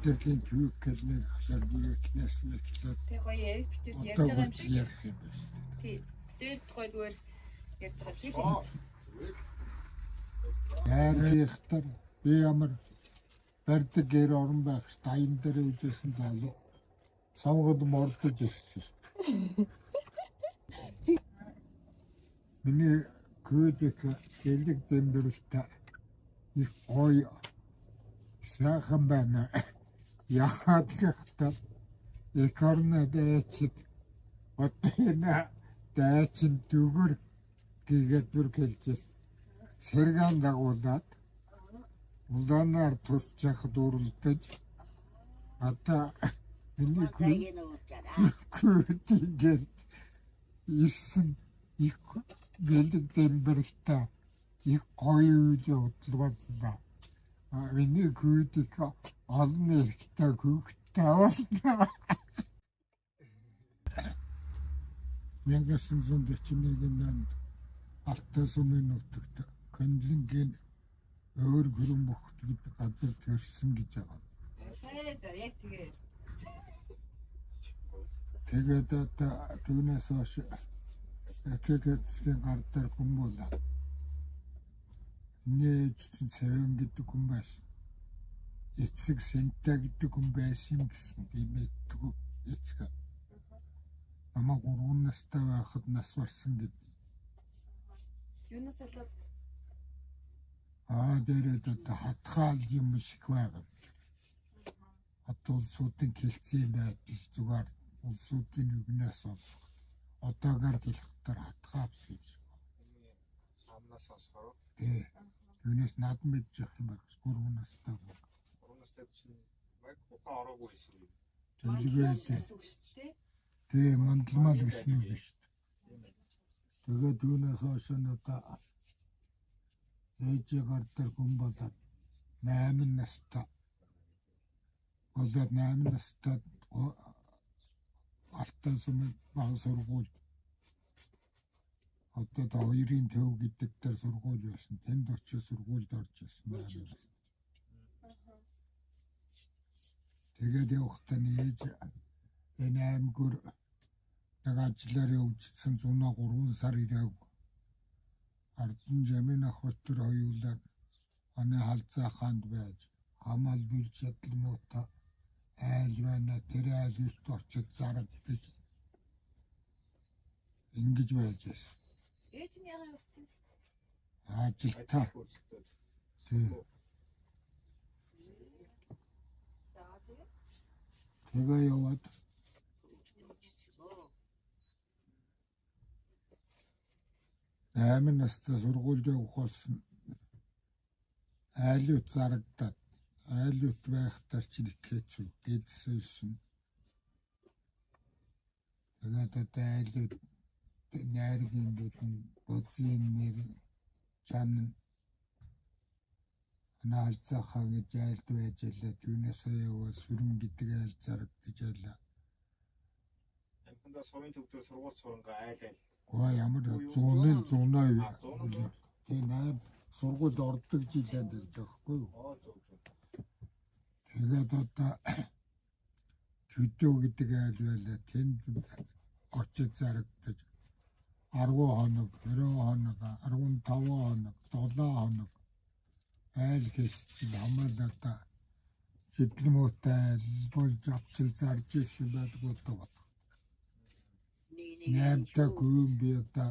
мэдрэлийн төвөг хэлнээр ихлээр нэслэхлээр тэг гоё ярих битүүд ярьж байгаа юм шиг ярих юм байна шүү дээ. Тий. Битээр гоё зүгээр ярьж байгаа юм шиг л. Яарихтар би ямар барьдаг гэр орон байх ш таян дээр үжсэн залуу самгад мордож ирсэн шүү дээ. Миний гүйдэг гэлэг дэмбэрэлтэй их гоё сайхан байна. Яхад гэхтэр экорна дэчид отена дэчин дүгэр гэгээд бүр хэлжээс сэргэн дагуулад улаанаар тусчих дүүрэлдэж ата миний гүйдэг ирсэн их гэлэг дэмбэрэлтэй их гоё үйл явдлаа. Миний гүйдэг олон эрхтэй хөвгтэй болно. 1941 онд Алтай сумын нутагт Конлингийн өөр гүрэн бохт гэдэг газар төрсөн гэж байгаа. Яг тэгээ. Тэгээд түүнээс хойш экэгэцгийн гар дээр хүн болоо. Нээж цэвэн гэдэг хүн байсан. Эцэг сэнтэй гэдэг хүн байсан гэсэн би мэдтгүү эцэг. Намаа 3 настай байхад нас барсан гэдэг. Юунаас болоод дээрээ хатгаал юм шиг байгаа. Хат улсуудын хэлцээ байдал зүгээр улсуудын үгнээс сонсох. Одоогаар хэлэхдээ хатгаавс гэж. Амнаас сонсохоор. Тий. Түүнээс над мэдж явах юм байна. 3 настай. 3 настай чинь яг ухаан ороогүй байсан юм. Төлөвлөлтэй. Тий, мандламал гэсэн үг шүү дээ. Тэгээд түүнээс хойш надаа ээжигээр дээр хүн болоод 8 настай. Болоод 8 настай Алтай сумын баг сургууль. Одоо 2-ын төв гэдэг дээр сургууль байсан. Тэнд очиж сургуульд орж ирсэн. Тэгээд явахдаа нээж энэ аймгүр нэг ажиллаар явжсэн 103 сар ирээгүй. Ардын жамин ах өтөр хоёулаа аны халзаа хаанд байж хамаал бүлж чадламуута айл байна тэр айлт очиж зарагдаж ингэж байж байсан. ээж нь яагаад явсан? Ажилтаа. Тий. Тэгээ яваад 8 настай сургуульд явах болсон. Айлууд зарагдаад айлууд байхдаа чинь их хэцүү гэдсэн. Тэгээд айлууд найргийн бүхэн бодгийн нэр чан наалцахаа гэж айлд байж ялаа. Түүнээс яваа сүрэн гэдэг айл зарагдаж ялаа. Амхандаа совын төвдөр сургууль сурангаа айл. Ямар 100 тийм 8 сургуульд ордог жилээд гэж аахгүй юу? Тэгээд одоо төдөө гэдэг айл байлаа. Тэнд очиж зарагдаж 10 хоног, 20 хоног, 15 хоног, 7 хоног айл хэсчил хамаалаа зэдлэмөтэй болж авчил зарж ирсэн байдгүй болдог. Нэмтэ гүн би одоо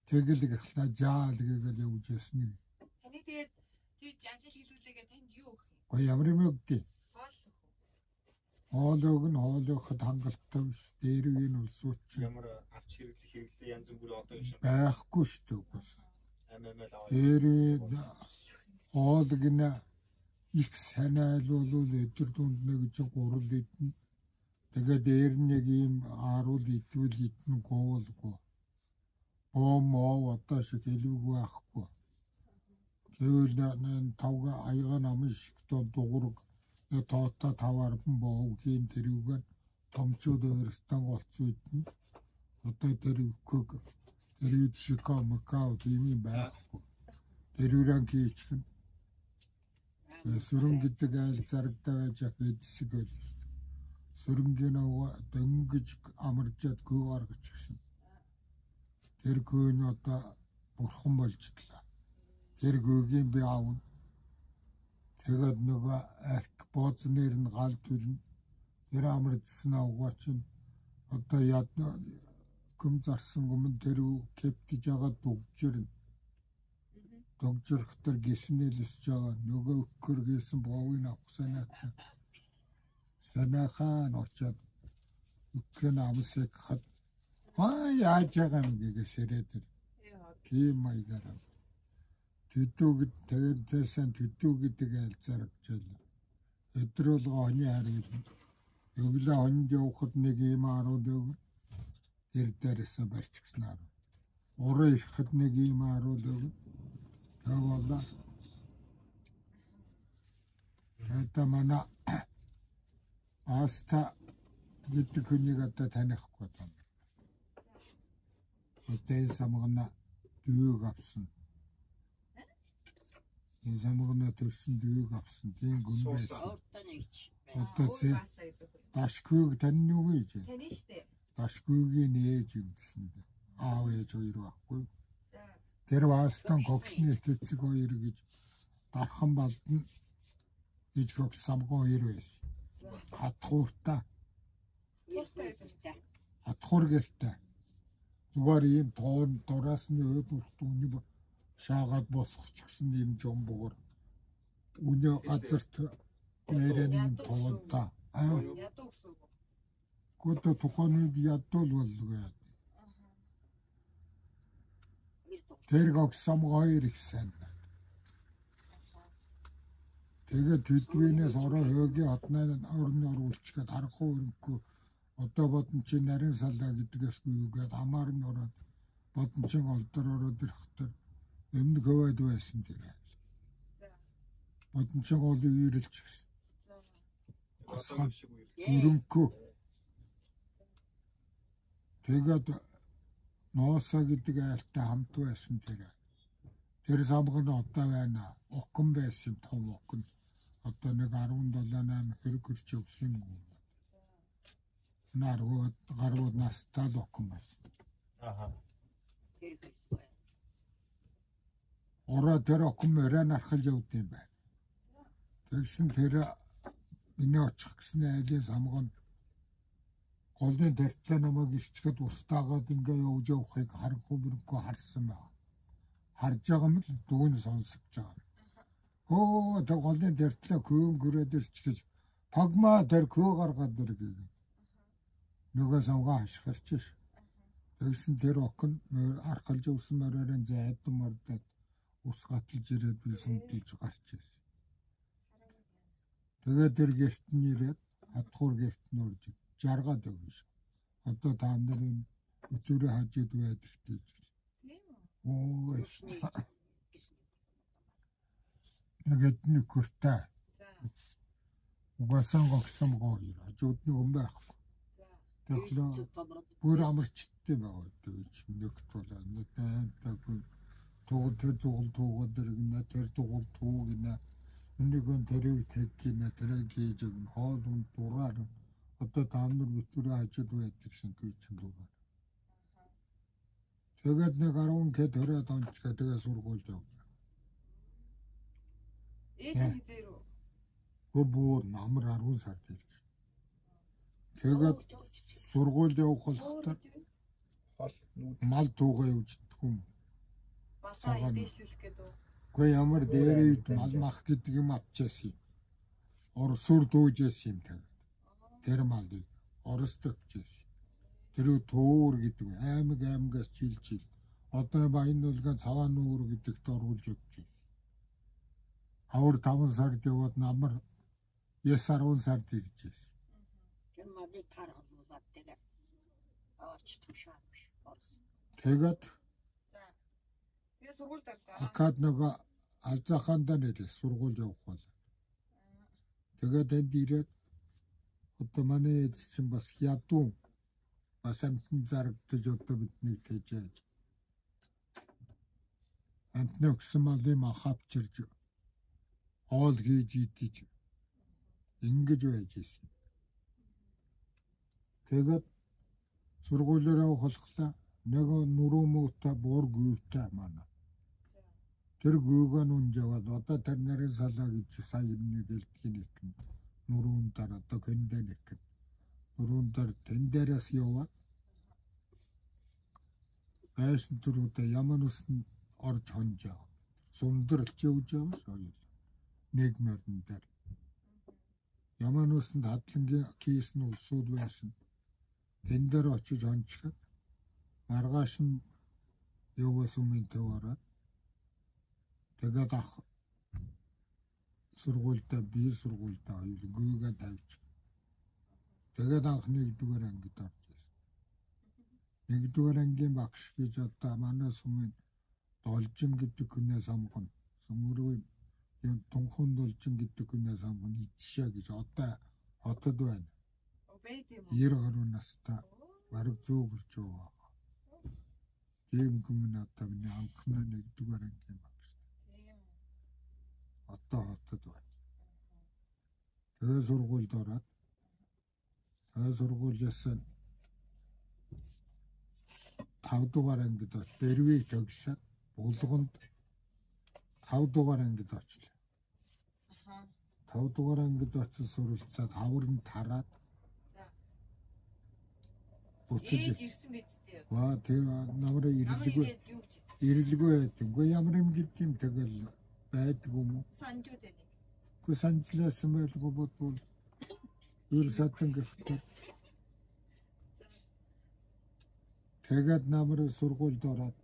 тэгэлэг ахлаа жаал гэгээл явж ясна. Таны тэгээд тэр ажил хийлгүүлээгээ танд юу өгөх юм? Гоё ямар юм өгдөө. Хоолойг нь хоолойход хангалттай биш. Дээрвийг нь улсууч. Ямар авч хэрэглэх янз бүрийн одоо юм шиг байхгүй шүү дээ. аммал аваад. Дээрээ хоолойг нь их санаал болвол өдөр дунд нэг 3 литр. Тэгээд дээр нэг юм 10 литр идэх гоолгүй. Моо одоо шиг хэлвгүй байхгүй. Тэгвэл тавга аяга намын шиг дуураг тоота таварбан боогийн тэрүүгээр томчууд өрстөн голцсон. Одоо тэрүүг тэрүүд шикамакау тийм байхгүй. Тэрүүрэн хийчихэн. Сүрэн гэдэг айл зарагтай байж ах эдсэг байл. Сүрэнгийн аваа дөнгөж амарчаад гөө гаргаж гисэн. Тэр гөөний одоо бурхан болжтлаа. Тэр гөөгийн би аав. Тэгээд нөгөө арк боознэр нь гал төлн. Тэр амарчсан аваа чинь одоо яд гүм зарсан гүмэн тэр кептиж байгаа дугжирнэ. Догжирхтэр гиснэлж байгаа нөгөө өгөр гисэн боовын авахсанаа санаахан очоод өгөн амсыг хад яаж байгаа юм гэсэрээд тийм маягаар тэдүүгэд тэгэнтэйсэн тэдүү гэдэг айл зарагчаал өдрөлгөө оны харил өглөө хонд явахад нэг юм арууд ир дээрээс барьчихснаар уруу ирэхэд нэг юм арууд тавала это мана аста гэдэг хүнийг одоо танихгүй байна. Өтэн самгана дүүг авсан. Энэ самгана төрсөн дүүг авсан. Тийм гүн байсан. Одоо зэ дашгүйг тань юу гэж? Тань штэ. Дашгүйгийн ээж юм гэсэн. Аав ээж хоёр байхгүй. Тэр ваастан гогсны хэцэг хоёр гэж дархан балдан гэж гогс самгоо хоёр байсан. Хатхууртаа. Хатхуур гэртээ. Зүгээр ийм тоон дураас нь өөд үртүний шаагаад босгоч гэсэн юм жомбоор. Үнэ газарт нэрэн тоонта. Ядуу гэсэн үг. Гото тухайд ядуул болгүй. Тэр гогс самгоо хоёр ихсэн. Тэгээд тэдвэрээс ороо хөөгийн хатнаа орны оруулчихад харахгүй өрөнгөө одоо бодон чи нарийн салаа гэдгээсгүй юугээд амаар нь ороод бодон чин олдор ороод ирэхдээ өмнө хөвөд байсан тэр. Бодон чин ол үйрэлж гисэн. Одоо шиг үйл. Өрөнгөө. Тэгээд ноосо гэдэг айлтай хамт байсан тэр. Тэр самгын одоо байна. Окон байсан том окон. Одоо нэг 17-8 хэрэг гэрч явсан юм. Нарууд гарууд настай л окон байсан. Аха. Ороо тэр окон мөрөө нархал явд юм байна. Тэгсэн тэр миний очих гэсэн айлын самгын голын дэртээ намайг ичгээд устаагаад ингээ явж явахыг харахгүй мөрөхгүй харсан байна. Харж байгаа юм л дүүн сонсож байгаа. Оо тэр голын дэртлээ көөн гөрөөд ирчихэж пагма тэр көө гаргаад иргээ. Нөгөө самгаа хашгирч ш. Тэгсэн тэр окон архалж явсан мөрөөрэн зайдан мордод ус гаталж ирээд би сүмдэлж гарч ирсэн. Тэгээд тэр гэрт нь ирээд хатхуур гэрт нь урж жаргаад өгөөш. Одоо та нарын өтөрөө хажууд байдаг гэж. Оо эш. Нэгэд нэг хүртээ. Угаасан гогсон гоё. Хажууд нь юм байхгүй. Тэгэхээр бүр амарчтай байгаа гэж нэгт болоо. Нэгтайгүй тугал тугал дэргэнэ тэр тугал тугнэ. Нэгэн тэрийг тэггийнэ тэрийг хийж өгнө. Хоолунд дураар одоо та нар өтөрөө хажууд байдаг шин гэж юм байна. Тэгээд нэг 10 хэд төрөөд онцгой тэгээ сургуульд яв. Ээж нь хизээрүү. Гүбөр намар 10 сард ирж. Тэгээд сургуульд явах болохоор Хол нүүд мал туугаа явждаг юм. Басаа идээшлүүлэх гэдэг үү? Гэхдээ ямар дээрээ мал мах гэдэг юм авчаасан. Орсуур дүүжээс юм тэгээд. Тэр малыг оростогчээс. Тэр туур гэдэг аймагаас жилжил. Одоо Баянуулгын цаваан нүүр гэдэгт оруулж өгч байсан. Хавар 5 сард яваад намар 10 сард ирж байсан. Тэр малыг тархалуулаад тэгээ аваач тушаалж орсон. Тэгээд За. Тэгээ сургуульд орлоо. акад нөгөө алзахандаа нэрээ сургууль явах бол. Тэгээд энд ирээд одоо манай эд чинь бас ядуу бас амтан зарагдаж одоо бидний тэжээж. Амтны өгсөн малын мах авчирж хоол хийж идэж ингэж байж ирсэн. Тэгээд сургуулиараа холглоо. Нэг нуруу муутай буур гүйтэй манай. Тэр гүйгэн унжаад одоо тэр нарын салаа гэж сая нэг элдгийн нэг нуруун дараа одоо гэнтэй нэг нуруун дараа тэн дээрээс яваад айсан түрүүтэй ямар усан орж хонжоо. Сундралч явж байгаа соёл. Нэг мөрдөн дээр. Ямар усан хадлангийн кейс нь улсууд байсан. Тэн дээр очиж хончихад маргааш нь яваас өмнө таваараад тэгээд ах сургуультай би сургуультай хоёр гүйгээ тавьж тэгээд анх нэгдүгээр ангид орж ирсэн. Нэгдүгээр ангийн багш гэж одоо манай сумын Должин гэдэг хүнээс амгон сүмөрийн юм тунхан Должин гэдэг хүнээс амгон ичшээ гэж одоо хотод байна. 90 гаруй настай бараг зөөгөрч байгаа. Тийм хүмүүс одоо миний анхны нэгдүгээр ангийн багш. Одоо хотод байна. Тэгээ сургуульд ороод сургуулиас 5 дугаар ангид Бэрвийг төгсөөд Булганд 5 дугаар ангид очлоо. 5 дугаар ангид очиж суралцаад хаврын тараад Ээж ирсэн биз дээ. Ваа тэр намраа ирэлгүй байдгүй ямар юм гэдэг юм тэгэл байдгүй юм уу? Санжууд байна. Гүй санжлаасан байдгүй бодвол ир сатан гэхтээ. Тэгээд намраа сургуульд ороод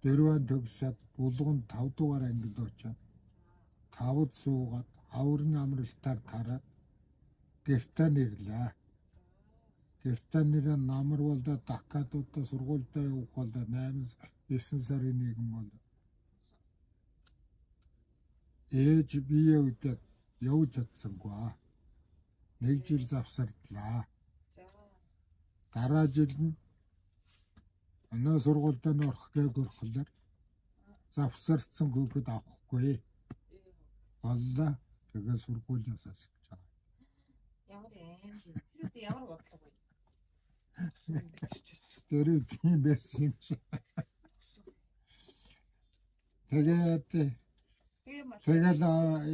дөрвөн төгсөөд Булганд 5 дугаар ангид очоод 5-д суугаад хаврын амралтаар тараад гэртээ нэрлээ. Гэртээ нэрээ намар болдоо Дакадуудаа сургуультай явах болдоо 8-9 сарын нэгэн бол ээж бие үдээд явж чадсангүй. 1 жил завсардлаа. Дараа жил нь өнөө сургуультай орох гээгөрхлөөр завсарсан хүүхэд авахгүй. Боллоо. Тэгээ сургуулиас асууж байгаа. Ямар юм бэ? Тэр ямар бодлого вэ? Тэр тийм байсан юм шиг. Тэгээд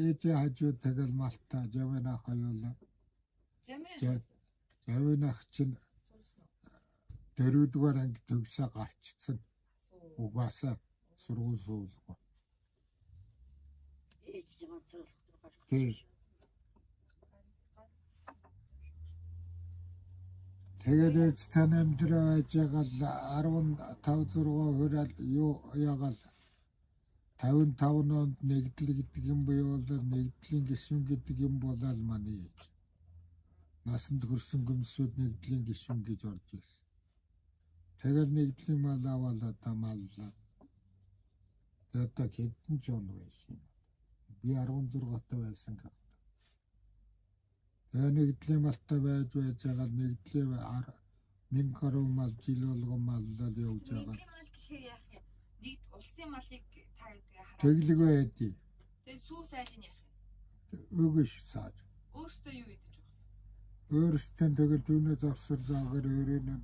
ээж хажууд тэгэл Малта Жавина хаяалаа. Жавина чинь 4-р анги төгсөө гарчсан. Угаасаа сургууль суулгаа. Ээж ганцруулах гарах. Тэгээд ээж тань амьдраа байж байгаа 15 6 хүрээд юу яагаад 55 онд нэгдэл гэдэг юм буюу нэгдлийн гишүүн гэдэг юм болоод манай ээж. Насанд хүрсэн гүмсүүд нэгдлийн гишүүн гэж орж ирсэн. Тэгээд нэгдлийн мал аваад тамааллаа. Тэгээд хэдэн жон байсан. Би 16 таа байсан гэх. Тэгээд нэгдлийн малтай байж байгаа нэгдлийн 1000 гаруй мал жил болгон маллаад явж байгаа. Нэгдлийн мал гэхээр яах юм? Нэг улсын малыг та гэдэг хараад. Тэглэг байдий. Тэгээ сүү сайлын яах юм? Өгөш сааж. Өөрөөсөө юу идэж байгаа? Өөрөөсөө тэгээд түүнээ завсарсаагаар өөрийнө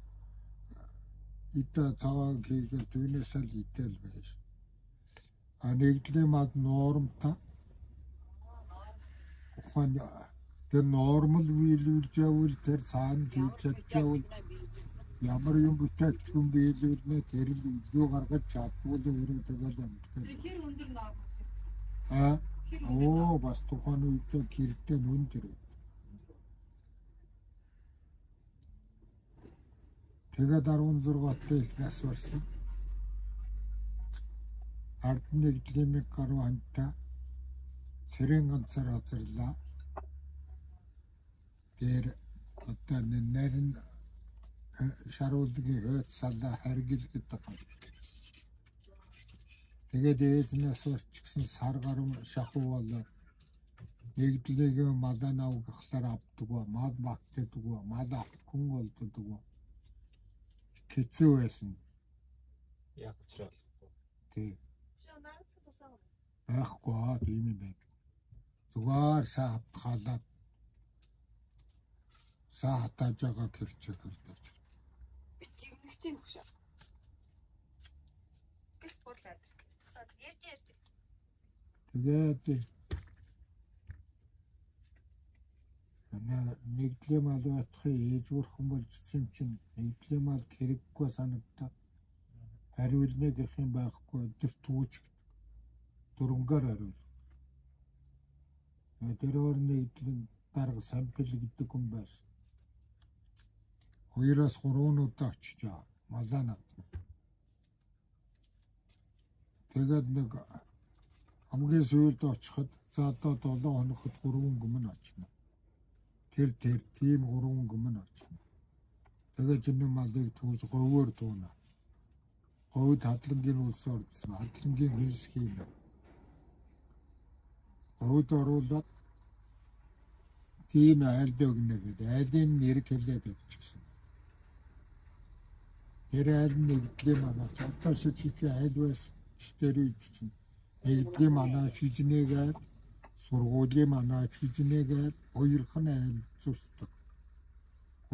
итэ цагаан хийгээ түүнээс л итэл байж. Нэгдлийн мал нормтой. Ухаан тэр нормал биелүүлж явал тэр цаана хийж чадчихвал ямар юм бүтээгдэхүүн биелүүлнэ тэр л юу гаргаж чадвал өөрөө тэгэл юм. Тэр өндөр норм. Оо бас тухайн үед гэртээ өндөр. Тэгээд 16 их нас барсан. Ард нэгдлийн 1 гаруй ханта цэрэн ганцаар оцрлаа. Тэр одоо нарийн шаруулгийн хойд салаа харгил гэдэг. Тэгээд ээжнээс урчсан сар гаруй шахуу болоо нэгдлийг малан авгахлаар авдаг, мал багтдаг, мал авахгүй болдог. Хэцүү байсан. Яг учраас. Тий. Чи нарцсан тусаа. Байхгүй тийм юм байдаг. зүгээр сайн хавтгаалаад сайн хатааж байгаа гэрчээ хөлдөөж. Би жигнэх чинь хөшөө. Гэс бодлаад тусаад ярьж. Тэгээд нэгдлээ мал байтхын ээжвэрхэн болжсэн чинь нэгдлээ мал хэрэггүй санагдаад хариулна гэх юм байхгүй өдөр түүж дөрөнгөөр хариул. Тэрээр нэгдлэн дарга сампил гэдэг юм байсан. 2-3 удаа очиж байгаа. Малаа надна. Тэгээд нэг хамгийн сүүлд очиход за одоо 7 хоногт 3 гүмэн очно. Тэр тийм 3 гүмэн очно. Тэгээд энэ малыг түүж говьор дууна. Говьд хадлангийн улс ордсон. Хадлангийн хөлс хийнэ. Говьд оруулаад тийм айлд өгнө гэдэг. Айлын нэр хэлээд өгчихсэн. Тэр айл нэгдлийн манаа одоо шиг их айл байсан. Штэр үед чинь нэгдлийн манаа шижнээгээр сургуулийн манаа шижнээгээр хоёрхан айл зүсдэг.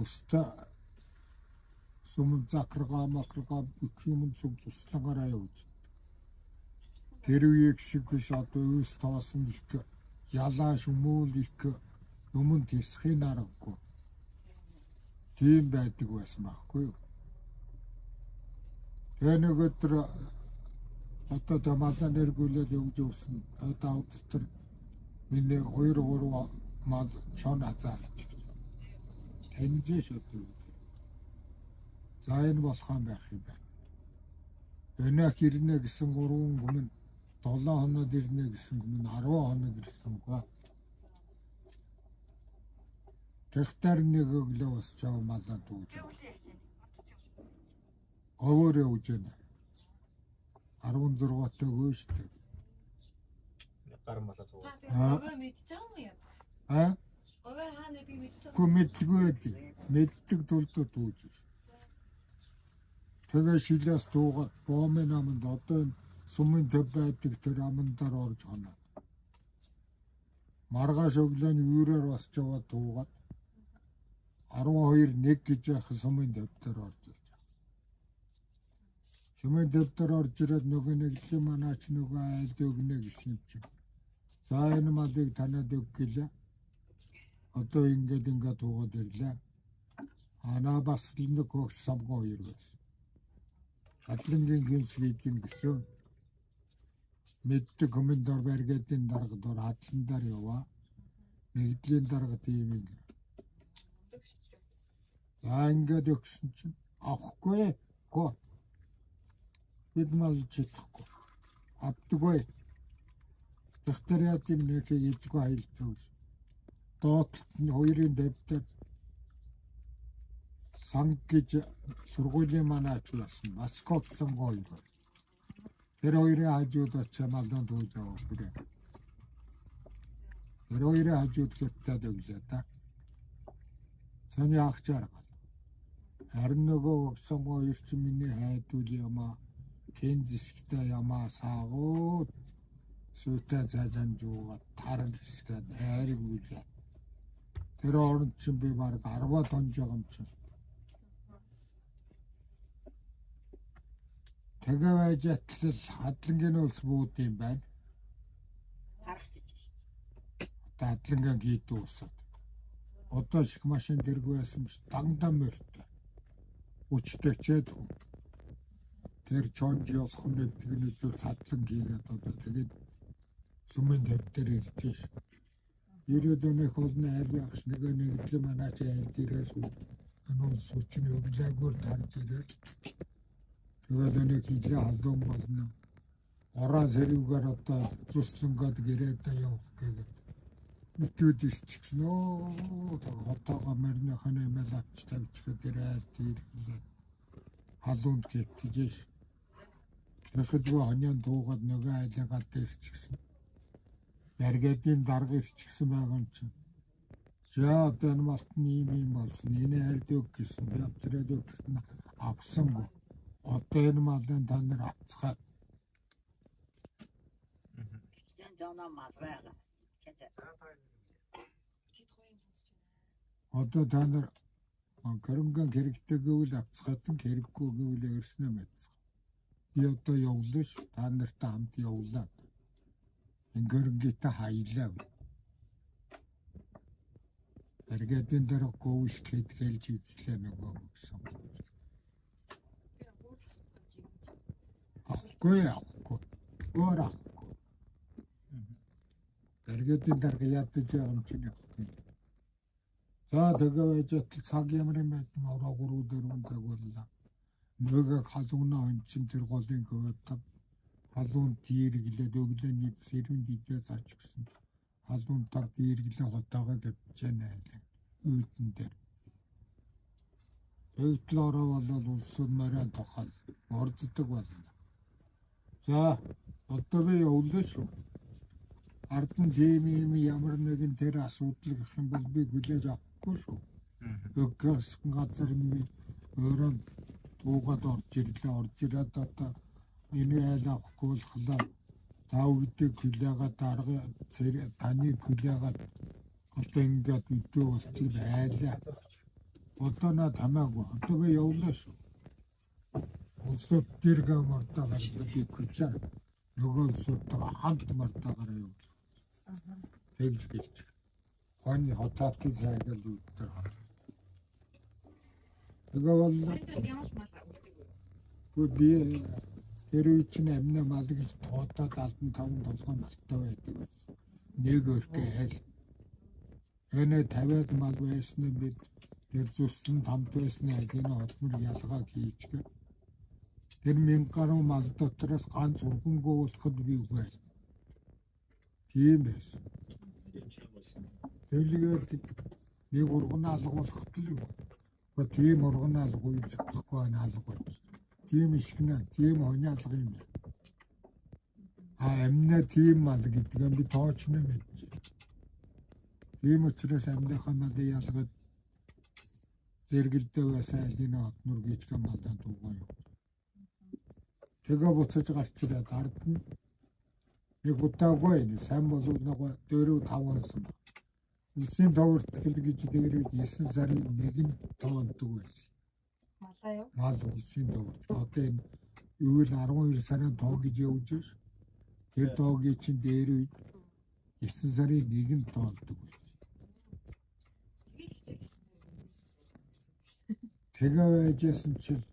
Өстө сумын закрага макрага бүх юм зүг зүстангараа явж. Тэр үеиг шиг биш одоо үс тоосон их ялаа шүмүүл их юмд тисхийн аргагүй. Тийм байдаг байсан байхгүй юу? Тэгээ нэг өдөр одоо тамаатан нэргүүлээд явж өгсөн. Одоо автор миний 2-3 мал чон хазаалж. Таньжээ шатуу. За энэ болох юм байх юм байна. Өнөө хэрнэ гэсэн 3 гүмэн 7 хоноод ирнэ гэсэн гүмэн 10 хоног ирсэн гоо. Тэгтэр нэг өглөө бас чав малаа дүүж. Говьор явж байна. 16-т өгөө штэ. Гар малаа туу. Говь мэдчихэв юм яа? Говь хаана гэдгийг мэдчихэв. Мэддэггүй. Мэддэг тулд дүүж. Тэгээ шилээс дуугаад боомын аманд одоо сумын төв байдаг тэр амандаар орж хоноод. Маргааш өглөө нь юураар бас жаваад дуугаад 12-1 гэж яах сумын төвдөр орж ирж байгаа. Сумын төвдөр орж ирээд нөгөө нэгдлийн манаач нөгөө айлд өгнө гэсэн юм чинь. За энэ малыг танаад өг гэлээ. Одоо ингээд дуугаад ирлээ. Анаа бас нэг хогс самгоо 2 байсан. Хадлангийн гинс хийдин гэсэн. Мэддэг комендор баргадын дарга дор хадландар яваа. Нэгдлийн дарга тийм юм. За ингээд өгсөн чинь авахгүй гоо. Бид мал читгэхгүй. Авдаггүй. Докториат юм нэг хийцгүй хайлтсан. Доотлолт нь 2-ын дэвтэр санг гэж сургуулийн манаач байсан. Москвсан гоё. Тэр 2-ын хажууд очиж малдан дүүж аваа бүрээ. Тэр 2-ын хажууд хэвтээд өглөө та. Сони ахчаар. Харин нөгөө өгсөн хоёр чи миний хайдуул ямаа Кензистэй ямаа саагууд сүтэ цаасан жууга таран хэсгээд хайрыг үлээ. Тэр оронд чинь би баг 10 тонн жоо юм чинь. Тэгээ байж атлал хадлангийн улс бууд юм байна. Харах гэж. Одоо хадлангийн гид уусаад. Одоо шиг машин дэргүй байсан биш дандаа мөртөө. Үчтэйчээд тэр чонж явах нь тэгний зүр хадлан хийгээд одоо тэгээд сумын дэвтэр ирж ш. Ирээд өнөх олны айл багш нэг манаач айл дээрээс ануул суучин өглөөгөр тарж ирээд тэгээд өнөх хилээ халуун болно. Ороо зэрүүгээр одоо зүслэнгод гэрээд явах гэдэг. Нүтүүд исчихсэн оо хотоогоо марны ханы мэл авч тавьчихад ирээд ирээд халуунд гэттижээш. Тэгэхэд хоньян дуугаад нөгөө айлгаад ирчихсэн. Яргадын дарга ирчихсэн байгаа юм чинь. За одоо энэ малтны юм болсон. Энэ айлд өг гэсэн явцраад өг гэсэн авсангүй. Одоо энэ малын та нар авцгаад. Жан жана мал байгаа. Тэд гоё юм сонсож байна. Одоо та нар гэрэнгийн хэрэгтэй гэвэл авцгаатан хэрэггүй гэвэл өрснөө мэдсэн. Би одоо явлаа ш. Та нартай хамт явлаа. Гэрэнгээтэй хаялаа. Эргээдэн дээр гоовш гээд хэлж үзлээ нөгөө гэсэн. Би гурлах гэж юм. Авахгүй. Өөр авахгүй. Эргээдэн дээр ядаж байгаа юм чинь авахгүй. За тэгээ байж цаг ямар юм бэ? Ороо 3-4 цаг боллоо. Нөгөө халуунаа он чин тэр голын хөвөд халуун дийргэлээд өглөөний сэрүүн дидээ зарч гисэн. Халуун таг дийргэлээ хотоогоо гавж яана. Үүдэн дээр. Өөдлөөрөө болол улсууд мараа тохол орддог болно. За одоо би явлаа шүү. Ардан тийм ямар нэгэн тэр асуудал гэх юм бол би хүлээж авахгүй шүү. Өгөөс газар нь өөрөө дуугаад орж ирээд одоо энэ айл авахгүй болохлаа. Та үедээ хүлээгээд дарга таны хүлээгээд одоо ингээд үдээ болтыг айлаа. Одоо над хамаагүй. Одоо би явлаа шүү. Улсууд дэргэ мартагаар би хүчээр нөгөө улсуудаа хамт мартагаар явж. Тэгж гэлж. Хонь хотоотын сайгал үүдээр. Тэгээ бол Тэд ямар ч мал авдаг. би тэр үе чинь амны мал гэж тоотоод 75 толгой малтай байдаг байсан. Нэг өрхөө хэл. Энэ 50-аад мал байсан нь бид тэр зүссэн тамт байсан энэ хотмөр ялгааг хийчихээ. Тэр 1000 гаруй мал дотроос ганц ургангуу болоход би үгүй. Тийм байсан. Тэглэгээр нэг урган алгуулах төлөв. Тийм урган алгуй зөхгүй алгуй. Тийм ишгнэ, тийм хониалга юм. Амна тийм мал гэдэг нь би тооч нэмэж. Тийм учраас амныхаа мал ялгаад зэргэлдээ байсан энэ хотнор гэж гамалдан дуугаа юу. Тэгээ буцаж гарч ирээд ард нь нэг удаагүй сайн болов нөгөө 4-5 онсон. Улсын товарт хэл гэж дээрээ 9 сарын 1-нд тоондог байсан. Малаа юу? Мал улсын товарт. Одоо энэ ивэл 12 сарын тоо гэж явж байна. Тэр тоогийн чинь дээр үед 9 сарын 1-нд тоондог байсан. Тэгэл хичээлсэн. Тэгээ байжсэн чинь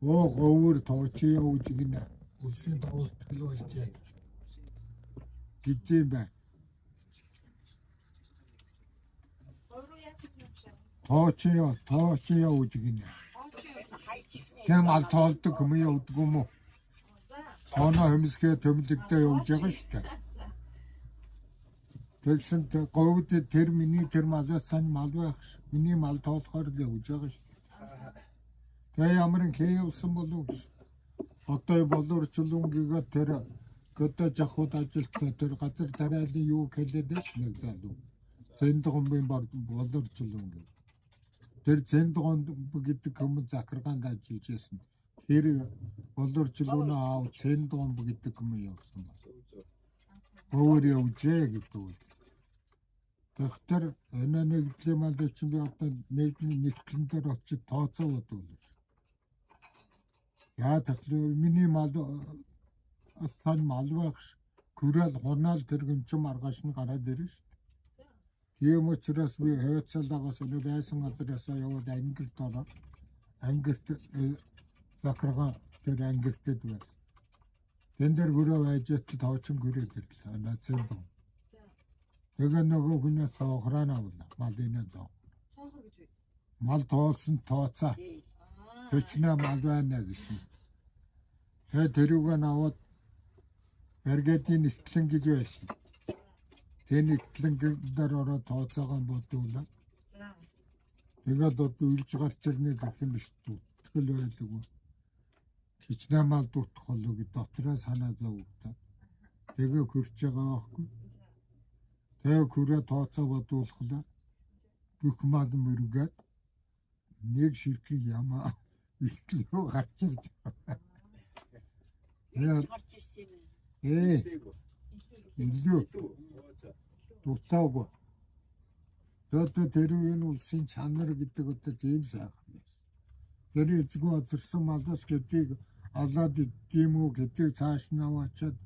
говөр тоочи явж гинэ. Улсын товарт хэл болж байна. Гэдэм бай. Өөрөө яасан юм шиг. Тоочи явж гинэ. Очи юу? Тэм ал тоолдог юм явдаг юм уу? За. Тооноо хөмсгөө төмлөгдөө явж байгаа шүү дээ. Тэгсэн говьд тэр миний тэр малаас сайн мал байх. Миний мал тоолохоор л явж байгаа шүү дээ. Тэгээ ямар нэг хийвсэн болов. Одоо боловсруулангига тэр гэдэг жахууд ажилтаа тэр газар тариалын юу хэлээд нэг залуу. Зэндгомбын боловсрууланг. Тэр зэндгомб гэдэг юм захиргаанд ажиллаж байсан. Тэр боловсруулна аав зэндгомб гэдэг юм явсан ба. Өөр явжээ гэдэг. Тэгэхээр энэ нэгдлээ мал чинь би одоо нэгтлэн дээр очиж тооцоод өгнө. Яа тэгэхээр миний мал асан мал байх күрэл хорнаал тэргэмч маргааш нь гараад ирнэ шүү дээ. Тийм учраас би хөөцөлдөгөөс өнөө байсан газраас яваад ангирт ороо. Ангирт захиргаа тэр ангиртэд байна. Тэн дээр гөрөө байжэт тоочин гөрөөд ирлээ. Нацэн. Тэгээ нөгөө хүнээс соохрана авна. Малын зоо. Цоохор гэж үү? Мал тоолсон тооцаа. Төчнөө мал байна гэсэн. Тэгээ тэрүүгээ наваад Эргээдийн нэгтлэн гэж байсан. Тэр нэгтлэн дээр ороо тооцоогоо бодвол. За. Тэгээд одоо үлж гарч ирнэ гэх юм биш үү? Тэгэл байлгүй. Хичнээн мал дутах болов гэж дотроо санаа зовдоо. Тэгээ хурж байгаа байхгүй. Тэгээ хүрээ тооцоо бодуулахлаа. Бүх мал мөрөгээд нэг ширхэг ямаа ихлөө гарч ирж байгаа. Гарч ирсэн юм. Илүү. дуртаагүй. Тэгээд тэр үеийн улсын чанар гэдэг одоо тийм сайхан байсан. Тэр эзгүй озорсон малаас гэдгийг олоод идэм үү гэдгийг цааш наваачаад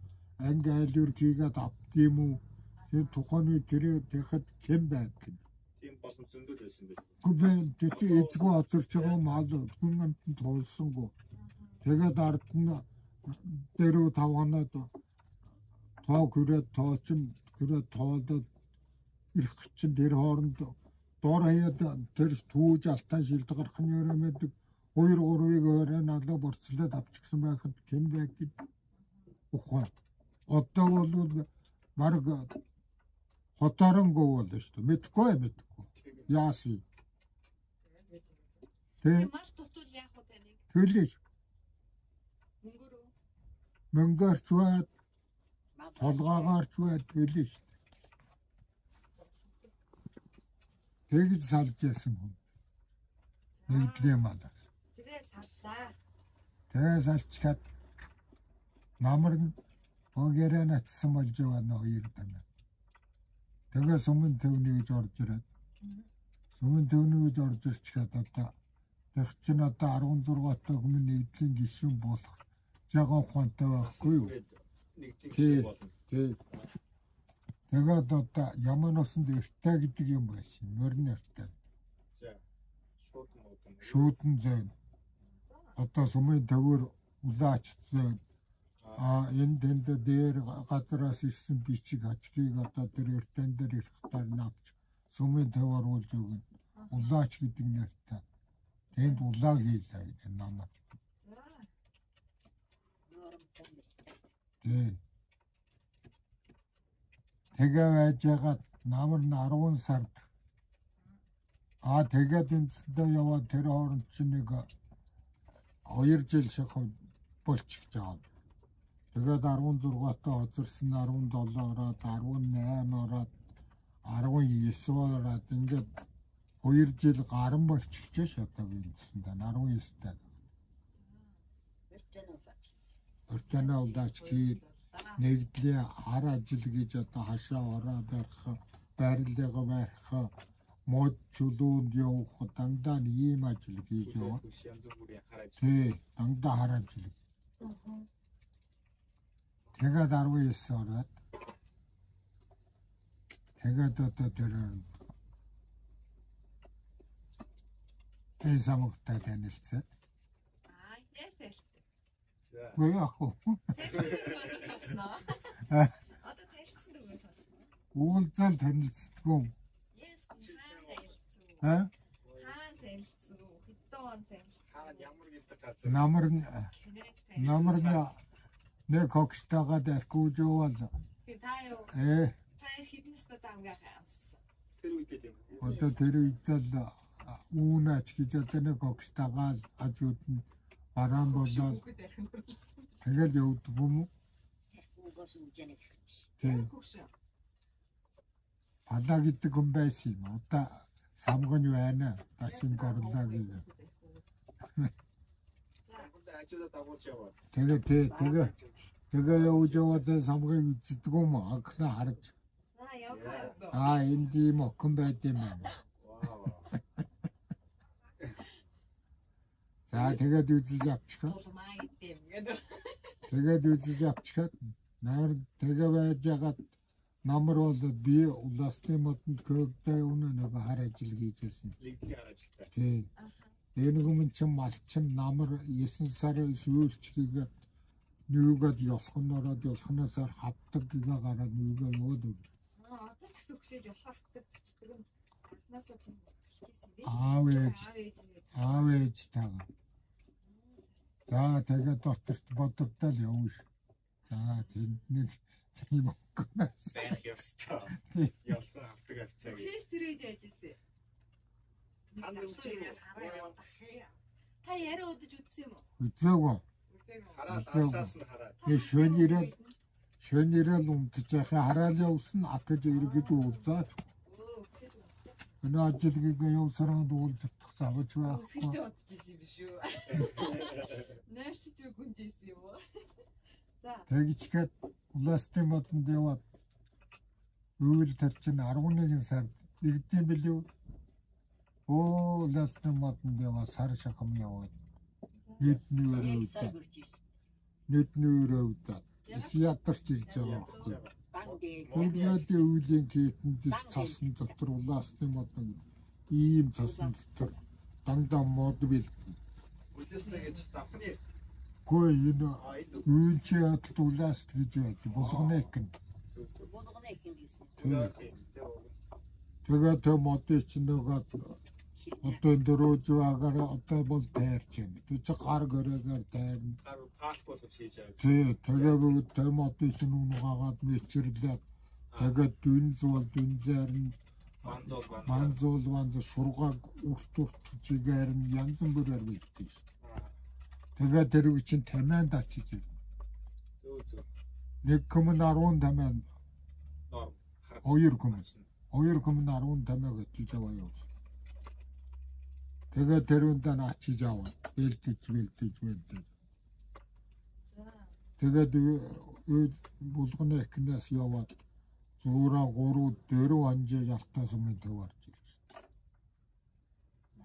анги айлуур хийгээд авдим үү. Тэр тухайн үе тэр тэгэхэд хэн байг гэнэ. Тийм боломж зөндөл байсан байх. Гүбэн тэт эзгүй озорч байгаа мал хүн амтнд туулсангүй. Тэгээд ард нь дөрөв тавганаад тоо хүрээд тоочин хүрээд тоодод ирэх чинь тэр хооронд дор хаяад тэр түүж алтан шилд гарах нь өрөөмөдөг 2-3-ыг өөрөө налуу борцлоод авчихсан байхад хэн байг гэд ухаан. Одоо бол марг хоторонгүй болно шүү дээ. Мэдгүй. Яаси. Тэг Мал дутвал яах вэ таныг? төлөж Мөнгөөрөө. мөнгөөрч бай толгоогоорч бай төлөж. Тэгж салж яасан хүн. Нэгдлээ мал. Тэгээ сарлаа. Тэгээ салчгаад намар нь огээрээ натсан болж байна 2 дана. Тэгээ сүмэн төвний гэж орж ирээд. Сүмэн төвний гэж орж ирчихэд одоо тэг чин одоо 16 таг өмнө нэгдлийн гишүүн болох жагаан ухаантай байхгүй юу? Нэгдлийн Тий. гişүү болно. Тий. Тэгээд одоо ямар носон дэртэй гэдэг юм байсан. Морин өртэй. За. Шууд модон. Шүүдэн зөөн. Одоо сүмэн төвөр улаач зөөн. Энэ тэнд дээр газраас ирсэн бичиг ачгийг одоо тэр өртөн дээр ирэх таар авч сүмэн төв оруулж өгнө. Улаач гэдэг нэртэй. Тэнд улаа хийлээ гэдэг намаа. Тий. Тэгээ байжгаад намар нь 10 сард тэгээд эндсдээ яваад тэр хооронд чинь нэг 2 жил шахав болчих жаа. Тэгээд 16-таа озорсон 17-ороод 18-ороод 19 ороод ингээд 2 жил гарan болчихжээ ш одоо эндсэн даа 19-таа. Өртөнөө удаач гээд нэгдлээ хар ажил гэж одоо хашаа ороо барих, байрлалыгаа барих, мод чулуунд явах дандаа ийм ажил хийж яваа. Янз бүрийн хараач. Тий, дандаа хар ажил. Тэгээд 19 ороод тэгээд одоо тэр энэ самгтаа танилцаад. Яаж танилцсан? За. Үгүй яах вэ? Сонсноо. Аа. Одоо танилцсан дүүгээ сонсноо. Уулзаал танилцдгүй. Yes, хаана танилцсан? Аа? Хаана танилцсан? Хэдэн он танилцсан? Хаа ямар гэдэг газар. Намар нь Кенет нэг хогстойгоо дархгүйж явал. Та юу? Та хэдэн настай дамгаа хаамсан? Тэр үедээ тийм. Одоо тэр үедээ үүнаач гэж одоо нэг хогстойгоо ажууд нь бараан болоод тэгэл явдаг юм уу? Тийм. Палаа гэдэг хүн байсан юм. Одоо самгын байна. Тасын горлоо гэдэг. Ажида дагуулж яваа. Тэгээ явж яваад самгын үздэг юм уу? Агна харж. Яваа. Энд ийм охин байд юм байна. Вау. За тэгээд үзэж авчихаа. Улмаа идэм гэдэг. Тэгээд үзэж авчихад наар тэгээ байж ягаад намар бол би улаасны модонд көөгдөө өнөө нэг хар ажил хийж байсан. Нэгдлийн ажилтай. Тий. Энэ хүмүүс чинь малчин намар 9 сарын сүүлчгийг нүүгээд явахын ороод явахнасаар хавдаг гээ гараад нүүгээ яваад өг. Одоо ч гэсэн хөшөөж явах хэрэгтэй бичдэг юм. Наасаа тийм хийсэн би. Аав ээж тагаа. За тэгээд доторт бодогдол явна ш. За тэнд нэг тийм окнаас. Байх ёстой. Ялсан авдаг авцаа. Хөшөөж төрөөд яажсэн. Та яриа удаж үзсэн юм уу? Үзээгүй. Хараад асаас нь хараад. Шөнирэл умтж яхаа хараал явсан акэж иргэж уулзаач. Энэ ажилгийг явсараад уулзах завж байхгүй. Үсгэж удажсэн юм шүү. Нэрсэж үгүнжсэн юм уу? За. Тэгчгээд улаасны модонд яваад Өвөл төр чинь 11 сард ирдэм билүү. Оо ластын модонд яваа сар шахам яваад. Нийтний өрөөдөө. Нийтний өрөөдөө. Их ядарч ирж байгаа байхгүй. Тэгээд өвлийн китэнд цасан дотор улаасны модон ийм цасан дотор дандаа мод бил. Үлээснэ гэж завхны. Гүй энэ үүлчи хатд улааст гэж байдаг. Болгоны гэн. Тэгээд модыг чинь нөгөө одоо дөрөж байгаараа одоо бол тайрч байна. Тэг чи гар гөрөөгөр тайрна. Паалт болгож хийж байгаа. Тэгээд тэр модыг чинь унгаагаад мэчэрлээ. Тэгээд дүнз бол дүнзээр нь манзуул шургааг урт чигээр нь янз бүрээр бэлдэж шүү. Тэгээд тэр үе чинь тамианд ачиж байна. Зөө. Нэг комн 10 тамиан. Норм. Хоёр комн 10 тамиа гэж яваа юу. Тэгээд тэр үндэ ачиж аваа. Бэлдэж. Тэгээд булганы эхнээс яваад зуураа 3-4 анжаа ялтаас өмнө таварч ирж.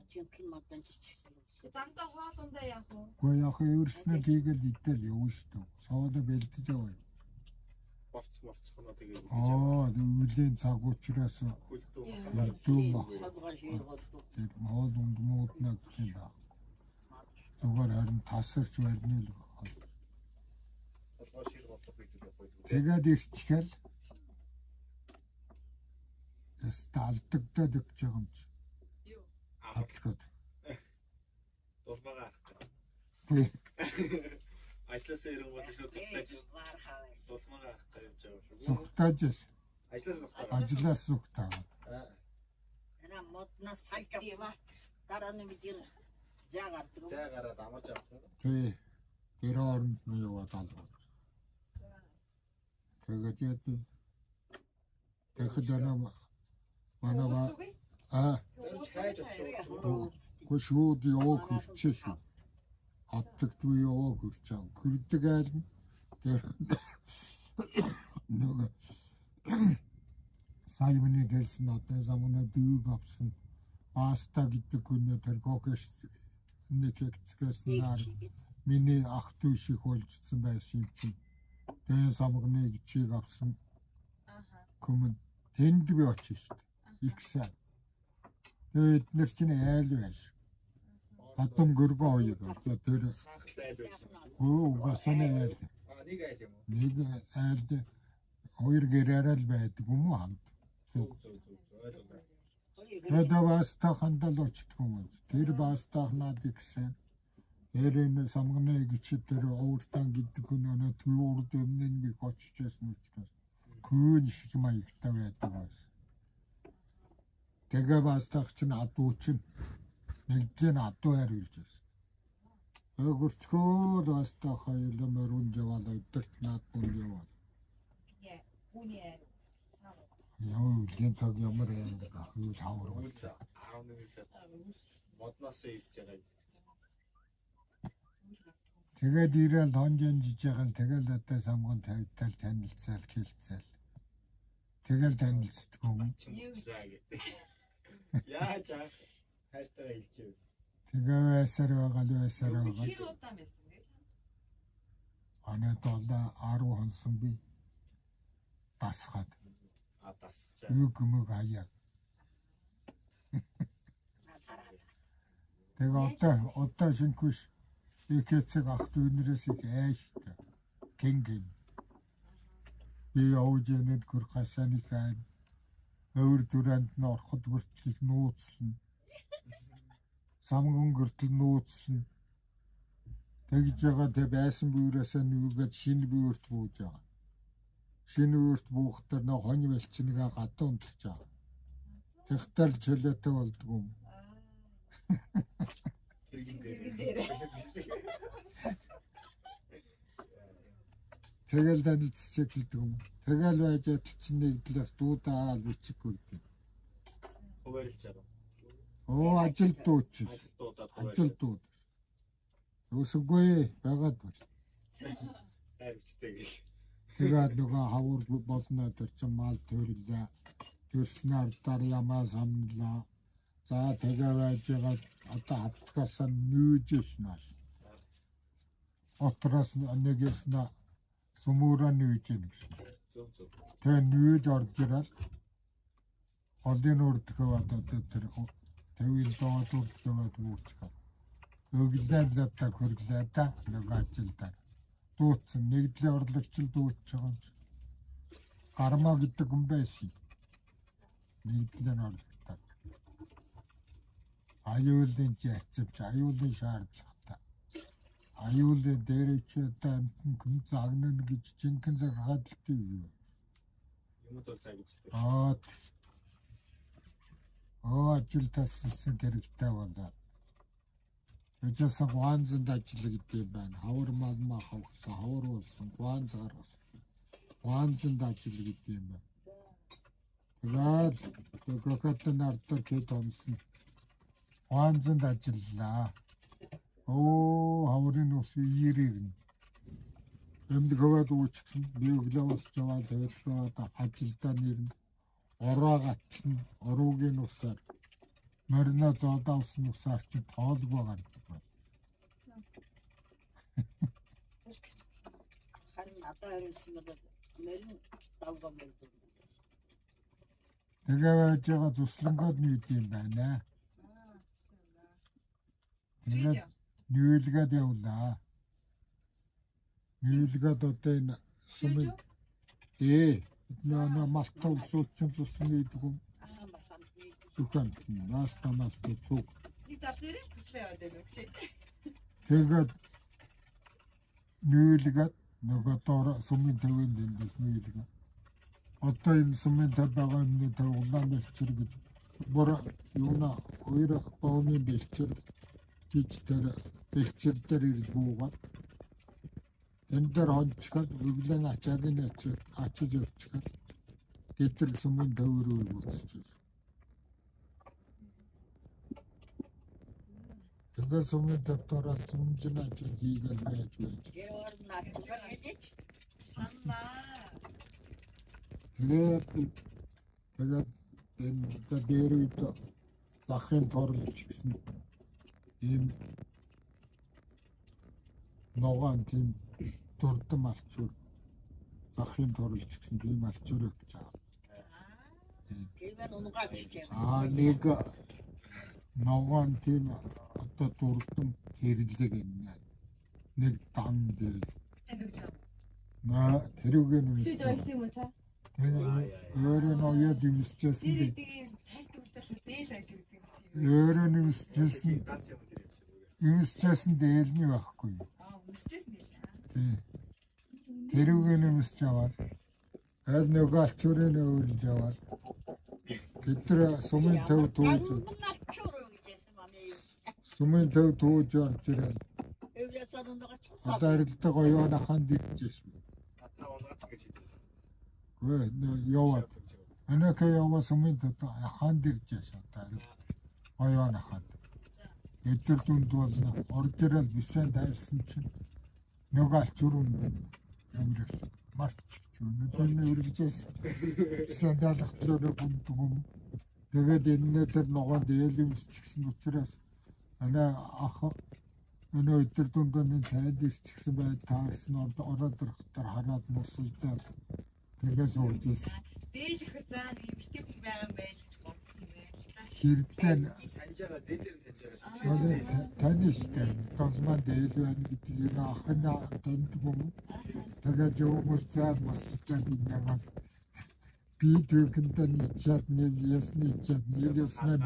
Чин модон чичсэн. Замдаа хоолундаа яах вэ? Гэхдээ яг өөрснөө хийгээл идэл явна шүү дээ. Соода бэлдэж аваа. Борцохно тэгээд. Өвлийн цаг учраас хөлдөө. Тэр моол мууднаа гэх юм байна. Зүгээр харин тасарч барьны л байна. Тэгээд ирчихэл сталтагдаад өгч байгаа юм чи. Юу? Хатлаад. Дулмага. Тий. Ажлаас ирэнгүүт шууд зүгтэж шээ. Дулмага авах явж байгаа шүү. Зүгтэж. Ажлаас зүгтээ. Ажлаас зүгтээ. Ана моднаас салж авах. Дараа нь бид заагаад амарч авах. Тий. Тэр оронд нь яваад алга. Тэгээд тэгэхэд манава Хайж авах. гошууд яваг хөрчих. Хаттагдгүй яваг хөрч аа. Хөрдөг айл нь тэр нөгөө саймны гэлсэн одоо замуна дүүг авсан. Аста гэдэг хүн тэр гокеш нэг хэцгэснээр миний ах дүү шиг болжсэн байсан чинь. Тэгээ самгны чиг авсан. Команд тэнд би очив шүү дээ. Ихсэн. Тэгээд нэр чинь айл байж. Хатам гөргөө хоёр. Тэр Санхтай айл байсан. угасаны айл. Нэг айл юм уу? Нэг айл хоёр гэрээр л байдаг юм уу хамт. Ойлголоо. Тэгээд баста хандал очтгүй юм. Тэр бастах над ихсэн. Эрен самгны гिचд тэр ууртан гэдэг хүн тэр урд өмнө би очиж байсан учраас күн шиг маягтай байдаг байсан. Тэгээ бастах чинь адуу чинь нэгдэн адуу хариулж байсан. Өгөрчгөө бастах хоёулаа мөрөн яваад өдөрт над бүнд яваад. Үний Яа, лен цаг ямар юм бэ? Хөл хавар бол. 11 сар. Модноос ирж байгаа. Тэгээд ирээл хонжон жижигэн тэгэл одоо самган тавьтал танилцал хэлцэл. Тэгэл танилцдаг юм. Яаж аа хайртайгаа хэлчихв. Тэгээ байсаар байгаа. хэр удаан байсан гэж. Анаа долоо 10 хонсон би тасгаад. Тасгачаа. Югмэг аяа. Тэгээ одоо шинэхүйш ихэцэг ах дүүнээс их айштай. Гинген. Би явжэнэд гөр гасаны хай. Өөр дүрэнд нь ороход хүртэл нууцлна. Самган гөртөл нууцлна. Тэгж байгаа тэ байсан бүрээсээ нүгээд шинэ бүрт бууж байгаа. Шинэ бүрт буухтар нөө хонь бэлчнэгээ гадаа унтж байгаа. Тэгтэл чөлөөтэй болдгоо. Тэгэл танилцчих гэдэг юм. Тэгэл байж адил чинь нэг талаас дуудаа бичих үрдэ. Хуваарлж байгаа. Ажил дууч. Ажил дуудаад Ажил дууд. Өсөгүй байгаад бол. хайрчтэй гэл. Тэгээд нөгөө хавар болно тэр чинь мал төрлөө. Төрснээр дараа ямаа самлаа. За тэгээ байж байгаа одоо хавтгаас нүүж шнаас. Отроос нэгээс на сумуура нүүж гэсэн. Зөв зөв. Тэгээ нүүж орж ирэл. Олон үрдгөө одоо тэр тэвил доод үрдгөө дүүцгээ. Өглөө надад хөрлөө та нэг ажилдаа. Дууцсан нэгдлийн орлогчл дүүцж байгаа юм. Гармаа гэдэг юм байсан. Нэгдлийн орлогчтой. Аюулын зэцвч аюулын шаардлагатай. Аюулын дээрч одоо хүм загнана гэж жинхэнэ загадaltaй юу. Юмд бол цаг гэж дээ. Ажил тасалсан хэрэгтэй болоо. Өчигдөр гуанзанд ажиллагдсан байна. Хавар малмаа хавсан, хавар болсон, гуанз гаргасан. Гуанзанд ажиллагдсан юм байна. Тэгээд гокатын ардтар хэд онсон. Гуанзанд ажиллаа. Хаврын ус ирэрнэ. Эмдгөөд үүсгэн би өглөө усч яваад тэгээд ажилдаа нэрнэ. Ороогатлан оруугийн усаар морина зоодаа усан усаар чи тоолгүй гардаг. харин одоо харилсан бол мөрөн давгам байдаг. Тэгээ байж байгаа зүслэнгод нийт юм байна. Тэгээд нүүлгээд явлаа. Нүүлгээд одоо энэ сумын нөө малтал суучин зүслэн ийдэг юм. Масам Зүхэн настамаас зүг. Нэг завлэрээ туслаа яваад байна уу гэж. Тэгээд нүүлгээд нөгөө доор сумын төвөнд эндээс нүүлгээд. Одоо энэ сумын төв байгаа юмны төв улаан бэлчэр гэж бүр юуна хоёр бооны бэлчэр гэж тэр бэлчэр дээр ирж буугаад энэ дээр онцгой өглөө ачаагийн ачиж явчихад гэтэр сумын төв рүү үүсчихсэн. Тэгээд сумын төвтороо сумжин ажил хийгээд байж байж. гэр наачгаар мэдээч. Санаа. Тэгээд энэ дээрүүд захын торлож гисэн ийм ногоон тийм дурдам алчуур захын торлож гисэн тийм алчуур өгч байгаа. Гэр унгач гэж. Нэг ногоон тийм одоо дурдам хэрлэг юм. Нэг дан дээр Энд гэж. тэрүүгээ нэмсэн. Шиж байсан юм уу та? Өөрөө ноёд имсчээсэн дээ. Тийм сайт үлдээх дээл аж өгдөг юм. Өөрөө имсчээсэн. Ганц юм тэр юм шиг. Имсчээсэн дээлний байхгүй юу? Үсчээсэн юм. Тийм. Тэрүүгээ нэмсч аваад аль нөгөө алчуурын өөрж аваад гэтэр сумын төв тууж Начууруу гэжсэн мамээ. сумын төв тууж орж ирэл. Өвлөсөд унгач. Одоо арилдаг оюунаханд иржсэн. Та улгац гэж хэлдэг. Яваад анакаа яваа сумын төв ханд иржсэн одоо оюунаханд. Эдгээр дүнд болно. Орж ирэл бисээ дайрсан чинь нөгөө алчуур өмрөөс марч өнөдний үргэлжээс сандалахлаараа бүндгүм. Тэгээд энэ тэр ногоон дээлэмс ч гэсэн учраас ах өнөө өдөр дундын цайдс ч гэсэн бай таарсан ороод ирэхдээ хараад мусалзаад тэгээд суужээс Дээлэх заа нэг битгий байгаа юм байл гэж бодсон юм байна. хэрдэн Таньжаага дээлэр таньжаага. таньстай толмаа дээл байна гэдгийг ах нь тандгүм. Тэгээд юмсаад мусалзаад ингээл би түүхэндээ нийцээд нэг ясны чад нэг яснаа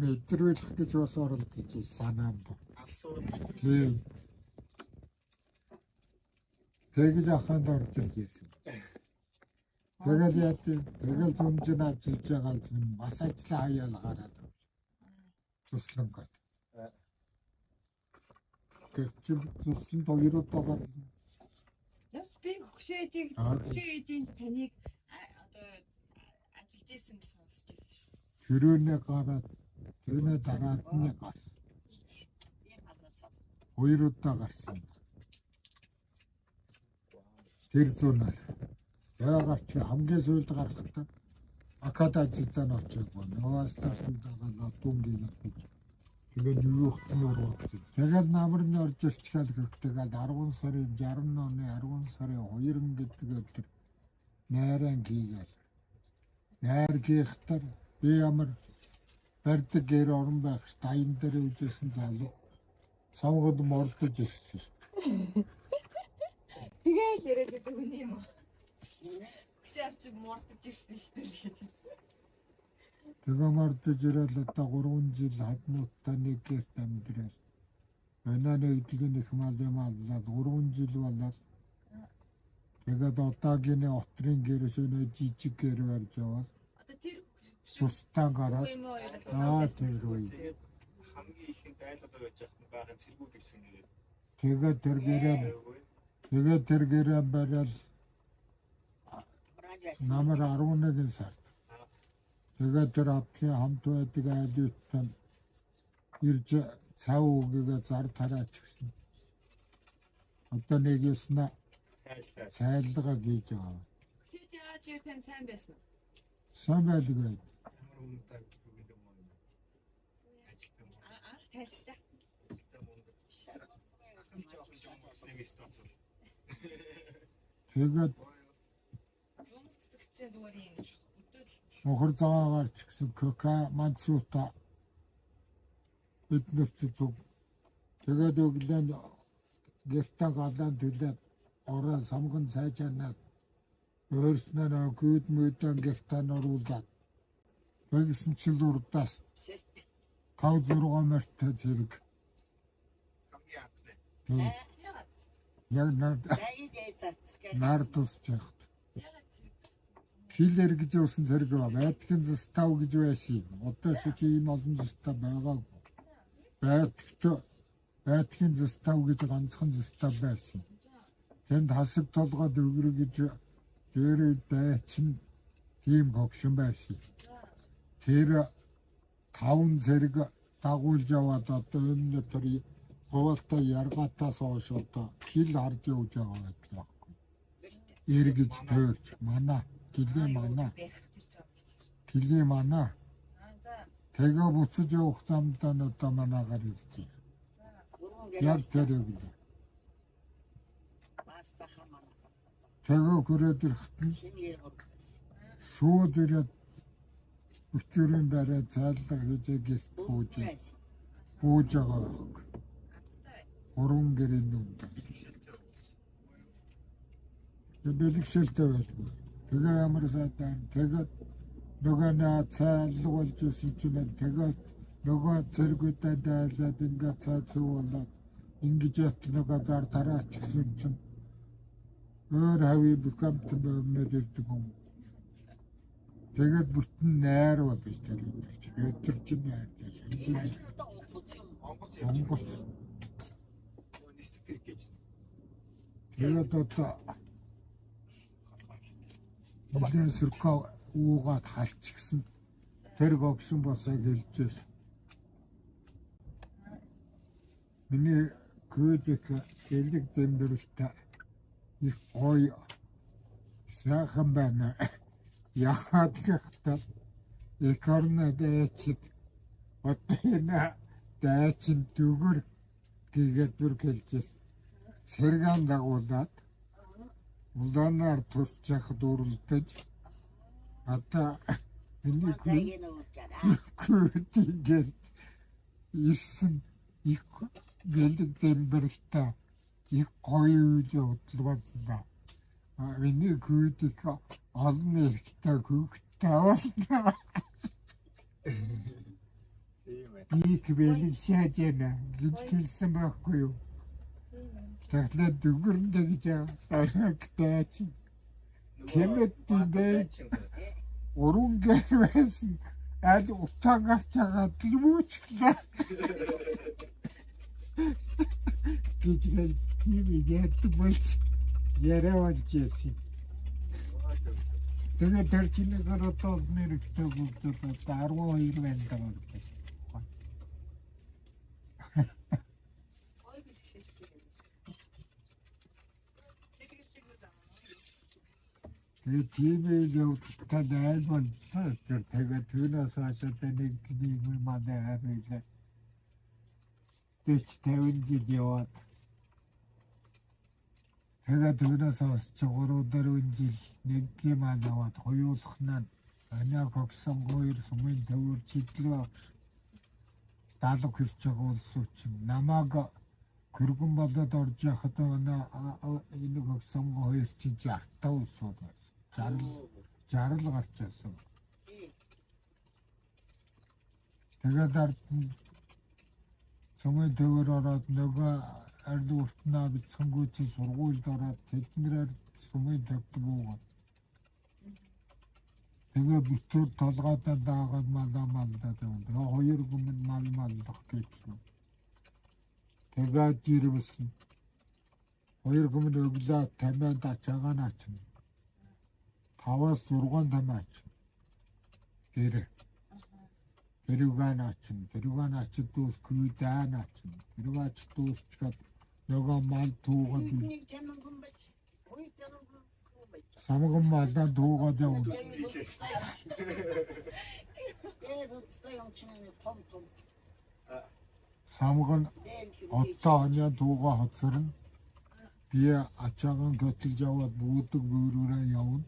мэдрүүлэх гэж бас оролдож санаанд. Алсуур. Тийм. Тэгж аханд орж ирсэн. Тэгэл яа тийм тэгэл зумжин ажиллаж байгаа юм бас ажлаа хаяал гараад. Туслангад. Гэвч туслан хоёроо Яс би хөшөөжийг таныг одоо ажиллаж исэн гэж сонсч байсан шүү. төрөөнөө гараад тэрнээ дараад нь гарсан. Хоёр удаа гарсан. тэр зүүнээр. Яагаад чи хамгийн сүүлд гарахтаа акадажидаа очиагүй. Наваас таснд дагаад дүнгийн гэж. Тэгээд юу ихтэн уруудаг. Тэгээд намрын орж ирчихэл хэрэгтэй. 10 сарын 60 оны 10 сарын 2 гэдэг өдөр найран хийгээл. Найр хийхдээ би ямар барьдаг гэр орон байх дайм дээр үжсэн залуу сонгод мордож ирсэн шүү дээ. Тэгээл яриад байдаг үний юм уу? Гүшээ авчиг мордож ирсэн шүү дээ. Тэгээ мордож ирэл одоо 3 жил хадмууттай нэг гэрт амьдрал. Манай нэгдлийн их маллаад 3 жил болоод тэгээд одоогийн отрын гэрээс өнөө жижиг гэр барьж яваад Одоо тэр тустаа гараад юм уу яриад тэр үе. Тэгээд хамгийн ихэнд айлгал байж ахын багын цэргүүд ирсэн гэдэг. Тэгээд тэр гэрээ бариад намар 11 сард. Тэгээд тэр апгийн хамт байдаг айлтан ирж цав үгээ зар тараач гэсэн. Одоо нэг ясна цайлгаа хийж байгаа. Гүшээ жаач яа тань сайн байсан уу? Сайн байдаг. Ямар үнэтэй бүгд юм уу? Ажилтан мөн. Анх тайлцчих. Ажилтан мөн. Ахын жоомцсныг стацвал. Тэгээд Жумц цэцэгчээ зүгээр юм өдөл мохор цагаагаар ч гэсэн кока мансуута биднэрч зүг. Тэгээд өглөө гэртээ гадаад түлээд ороо самган цайжанаад өөрснөө гүйд мэдэн гэртээ оруулаад тэгсэн чил урдаас 5-6 мөртөө зэрэг. Хамгийн анхны. Яг нар тусч яхад. Хилэр гэж усан зэрэг байдгийн застав гэж байсан юм. Одоо шиг ийм олон застав байгаа. Байдгийн застав гэж ганцхан застав байсан. Тэнд хасаг толгойд өгрө гэж дээр дайчин тийм хогшин байсан. Тэр 5 зэрэг дагуулж яваад одоо энэ тэр говьтой яргатаас хойш одоо хил харж явж байгаа байдаг. Эргэж төрж манай гэлээ манай гэлээ манай тэгээ буцаж явах замдаа нь одоо манаагаар ирж. Яг тэр үг. Тэгээ хүрээд ирэхэд нь шууд ирээд өчигдрийн дараа цаалга хийж гэрт бууж байгаа байхгүй. 3 гэрийн нүнд. Бэлгшэлтэй байдаг. Тэгээ ямар сайтай тэгээд нөгөө цаалга болж ирсэн чинь тэгээд нөгөө цэргүүдээ дайлаад ингээд цаацуулаад ингэж ятл нөгөө зар тараач гэсэн чинь өөр хави букамт бөгнөд ирдэг юм. Тэгээд бүтэн найр болж тэр өдөр чинь найр. Онгоц. Тэгээд одоо нэгэн сөркөө уугаад халчихсан тэр гогсон босоо гэлжээ. Миний гүйдэг элэг дэмбэрэлтэй их гоё сайхан байна. Яхад гэхтээ экорна дэчид отна дэчин дүгэр гээд бүр гэлжээс сэргэн дагуулад улаанаар тусч яхад уралдаж одоо миний гүйдэг ирсэн их бэлэг дэмбэрэлтэй их гоё үйл явдлаа. Миний гүйдэг олон эрэгтэй хүүхдтэй байна. Их бэлэг шааж яана гэж хэлсэн байхгүй юу? Тэгэхээр дүгэрнэ гэж арайгтай чинь кэмэт дэ уран гэр байсан аль утаан гарч байгаа дэмүүчлээ гэж хэлсэн тийм яадаг болж яриа болж яасан. Тэгээд тэр чинь гараад нэрхтэй бүгд 12 байна даа. Тэгээ тийм явдалтай айлбарлаа. Тэгээ түүнээс хойш нэг манай харилаа. Тэч 50 жил яваад. Тэгээ түүнээс хойш 3-4 жил нэг юм аваад хоёулахнаа аниа хогсон хоёр сумын төвөр чиглээ. Даалга хүрч байгаа улс чинь намааг хөргөн болоод орж яхад энэ хогсон хоёр чинь 60 улсууд байна. 60 гарч ирсэн. Тэгээд ард сумын төвөр ороод нөгөө ард уртнаа бицхэнгүүч сургуульд ороод тэднэр сумын төвд буугаад. Тэгээ битүүр толгойдоо даагаад малдаа тавьсан. Тэгээ хоёр гүмэн малдах гэсэн. Тэгээд жирвсэн. Хоёр гүмэн өглөө тамиад ачаагаа наачна. 5-6 тамаач. Тэрүүгээ наачна. Тэрүүгээ наачд дуус күйдээ наачна. Тэрүүгээ ч дуусчгаад нөгөө мал туугаад самган малдаа дуугаад явна. Самган отоо оня дуугаа хоцорно. Би ачаагаа готилж яваад буудаг бөөрөөрөө явна.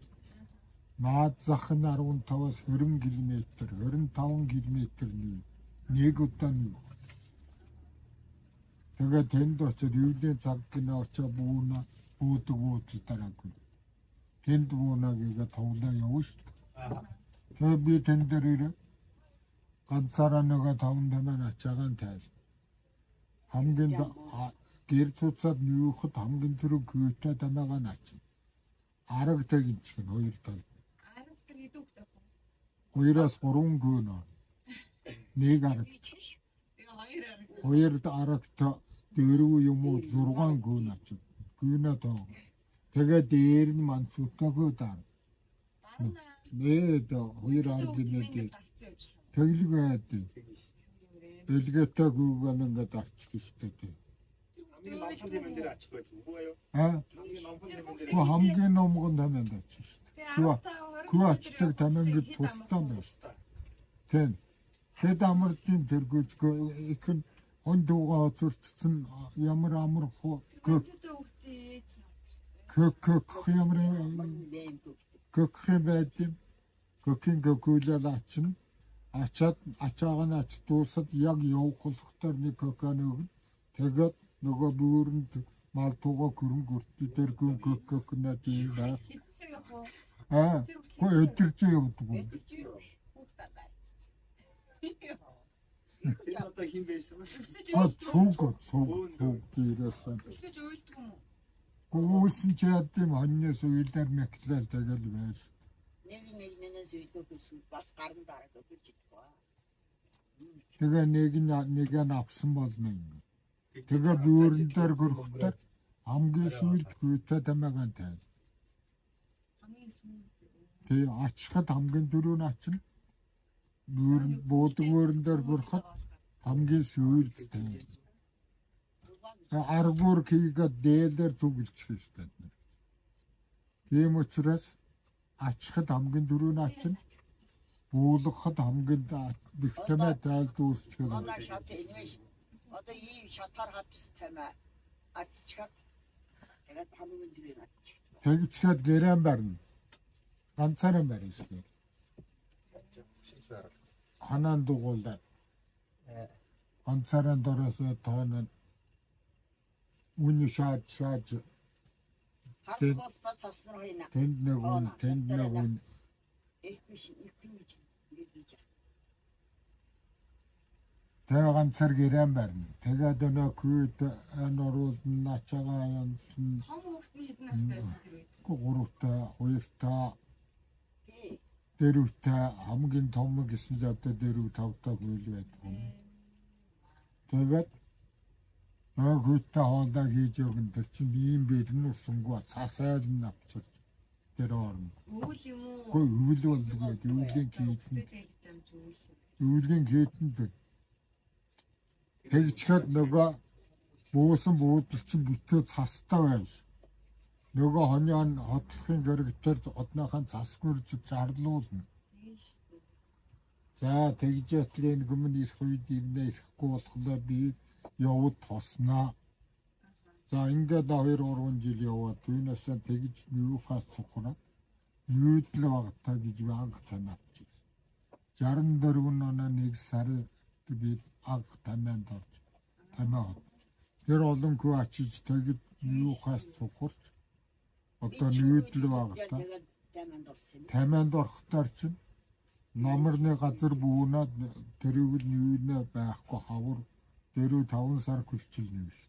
Наад зах нь 15-аас 20 км, 25 км нэг удаа нэг. Тэгээд тэнд очиод юудын цаг гинэ очоо бууна, буудаг дараагүй. Тэнд бууна гэгээ тоглоо явна шүү дээ. Тэгээд би тэн дээр ирээ. Ганцаараа нөгөө 5 тамаа ачаагаан тайл. Хамгийн гэр цуцаад нүүхэд хамгийн түрүү гүйтэй тамаагаа наачна. Арагтай гинчих нь хоёр тал. 2-3 гүн. Нэг араг. Хоёр арагтай дөрөв юм уу 6 гүн ачив. Гүнэ тоо. Тэгээ дээр нь манцутаагүй даа. Нээд хоёр араг гинэ. Тэглэг байд. Дэлгэтэй гүгэн ингээд арчих гэжтэй. хамгийн номхон тэмэн дээр ачих байлгүй юу? Хамгийн номхон тэмэнд ачих шүү дээ. Күү ачдаг тэмэнд тустай байна. Тэн. Хэд амртын тэргүүчгүй ихэн он дуугаа зурцсан ямар амарх кök байд. Көкийн гүйлэл ачна. Ачаагаа ач дуусаад яг явах болохоор нэг көкөн өгнө. Тэгээд нөгөө бүрэнд мал тугаа гүрэн гүртээ тэр көкөнэ тийм бай. Хөө өдөрч явдаг. Тэр одоо хин байсан бэ? Цуг дээрсэн. Өсөж уйлдаг юм уу? Гүйсэн ч ядсан хоньноос уйлдар мэтлэл тэгэл байж. Нэг сөйдөөс бас гарын дараа өгч идэх. Тэгээ нэг нь авсан болно юм. Тэгээ бүрэн дээр гөрөхтэй хамгийн сүүлд гүйтэй тамаагаан тайл. Хамгийн сүүлд. Тэгээ ачхад хамгийн дөрөв нь ачна. Бүрэн буудаг бүрэн дээр гөрөхөд хамгийн сүүлд тайл. Аргуур хийгээд дээлээр зүгэлчих ёстой. Тийм учраас ачхад хамгийн дөрөв нь ачна. Буулгахад хамгийн бихтэмээ тайл дуусчихсан. Одоо ийм шатар хатс тэмээ аччихад тэгээд хамгийн дөрөв аччих. Тэгчгээд гэрэн барна. Ганцаараа барина шүү. Ханаан дугуулаад. Ганцаараа дороосоо тооноо үний шаад Хатхоста цасна хойно. тэнд нэг үн Их биш гэж. тэгээ ганцаар гэрэн барна. Тэгээд өнөө күйд оруулд начагаа янсан. Том хүүхдний хэдэн настай байсан тэр үед? 3-тай, 2-тай, 4-тай хамгийн том гэсэн л одоо 4-5-тай хөл байдаг юм. Тэгээд нөгөөтэй хоолой хийж өгөн тэр чинь ийм бэлэн усангүй цасайл нь авчирч тэр орно. Өвөл юм уу? Гэхдээ өвөл болдог байд. Өвлийн хийтэнд тэгчгээд нөгөө буусан буудал чинь бүтээ цастай байж. нөгөө хоньяан хотлохын гэрэгтэр одныхан засгүрж зарлуулна. За тэгж ятлын гүмэн ирэх үед ирнэ ирэхгүй болохоор би явууд тосноо. За ингээд 2-3 жил яваад түүнээс тэгж юухаас сухна. Юудлээ багтаа гэж анх танаач. 64 оны 1 сарын би анх тамианд орж тамаа. Тэр олонгүй очиж тэгж юухаас сухарч одоо юудлээ багтаа тамианд орохтоор чинь номерны газар бүүнаад тэрүүл нүүнэ байхгүй хавар дөрөв 5 сар хүрчилнэ шүү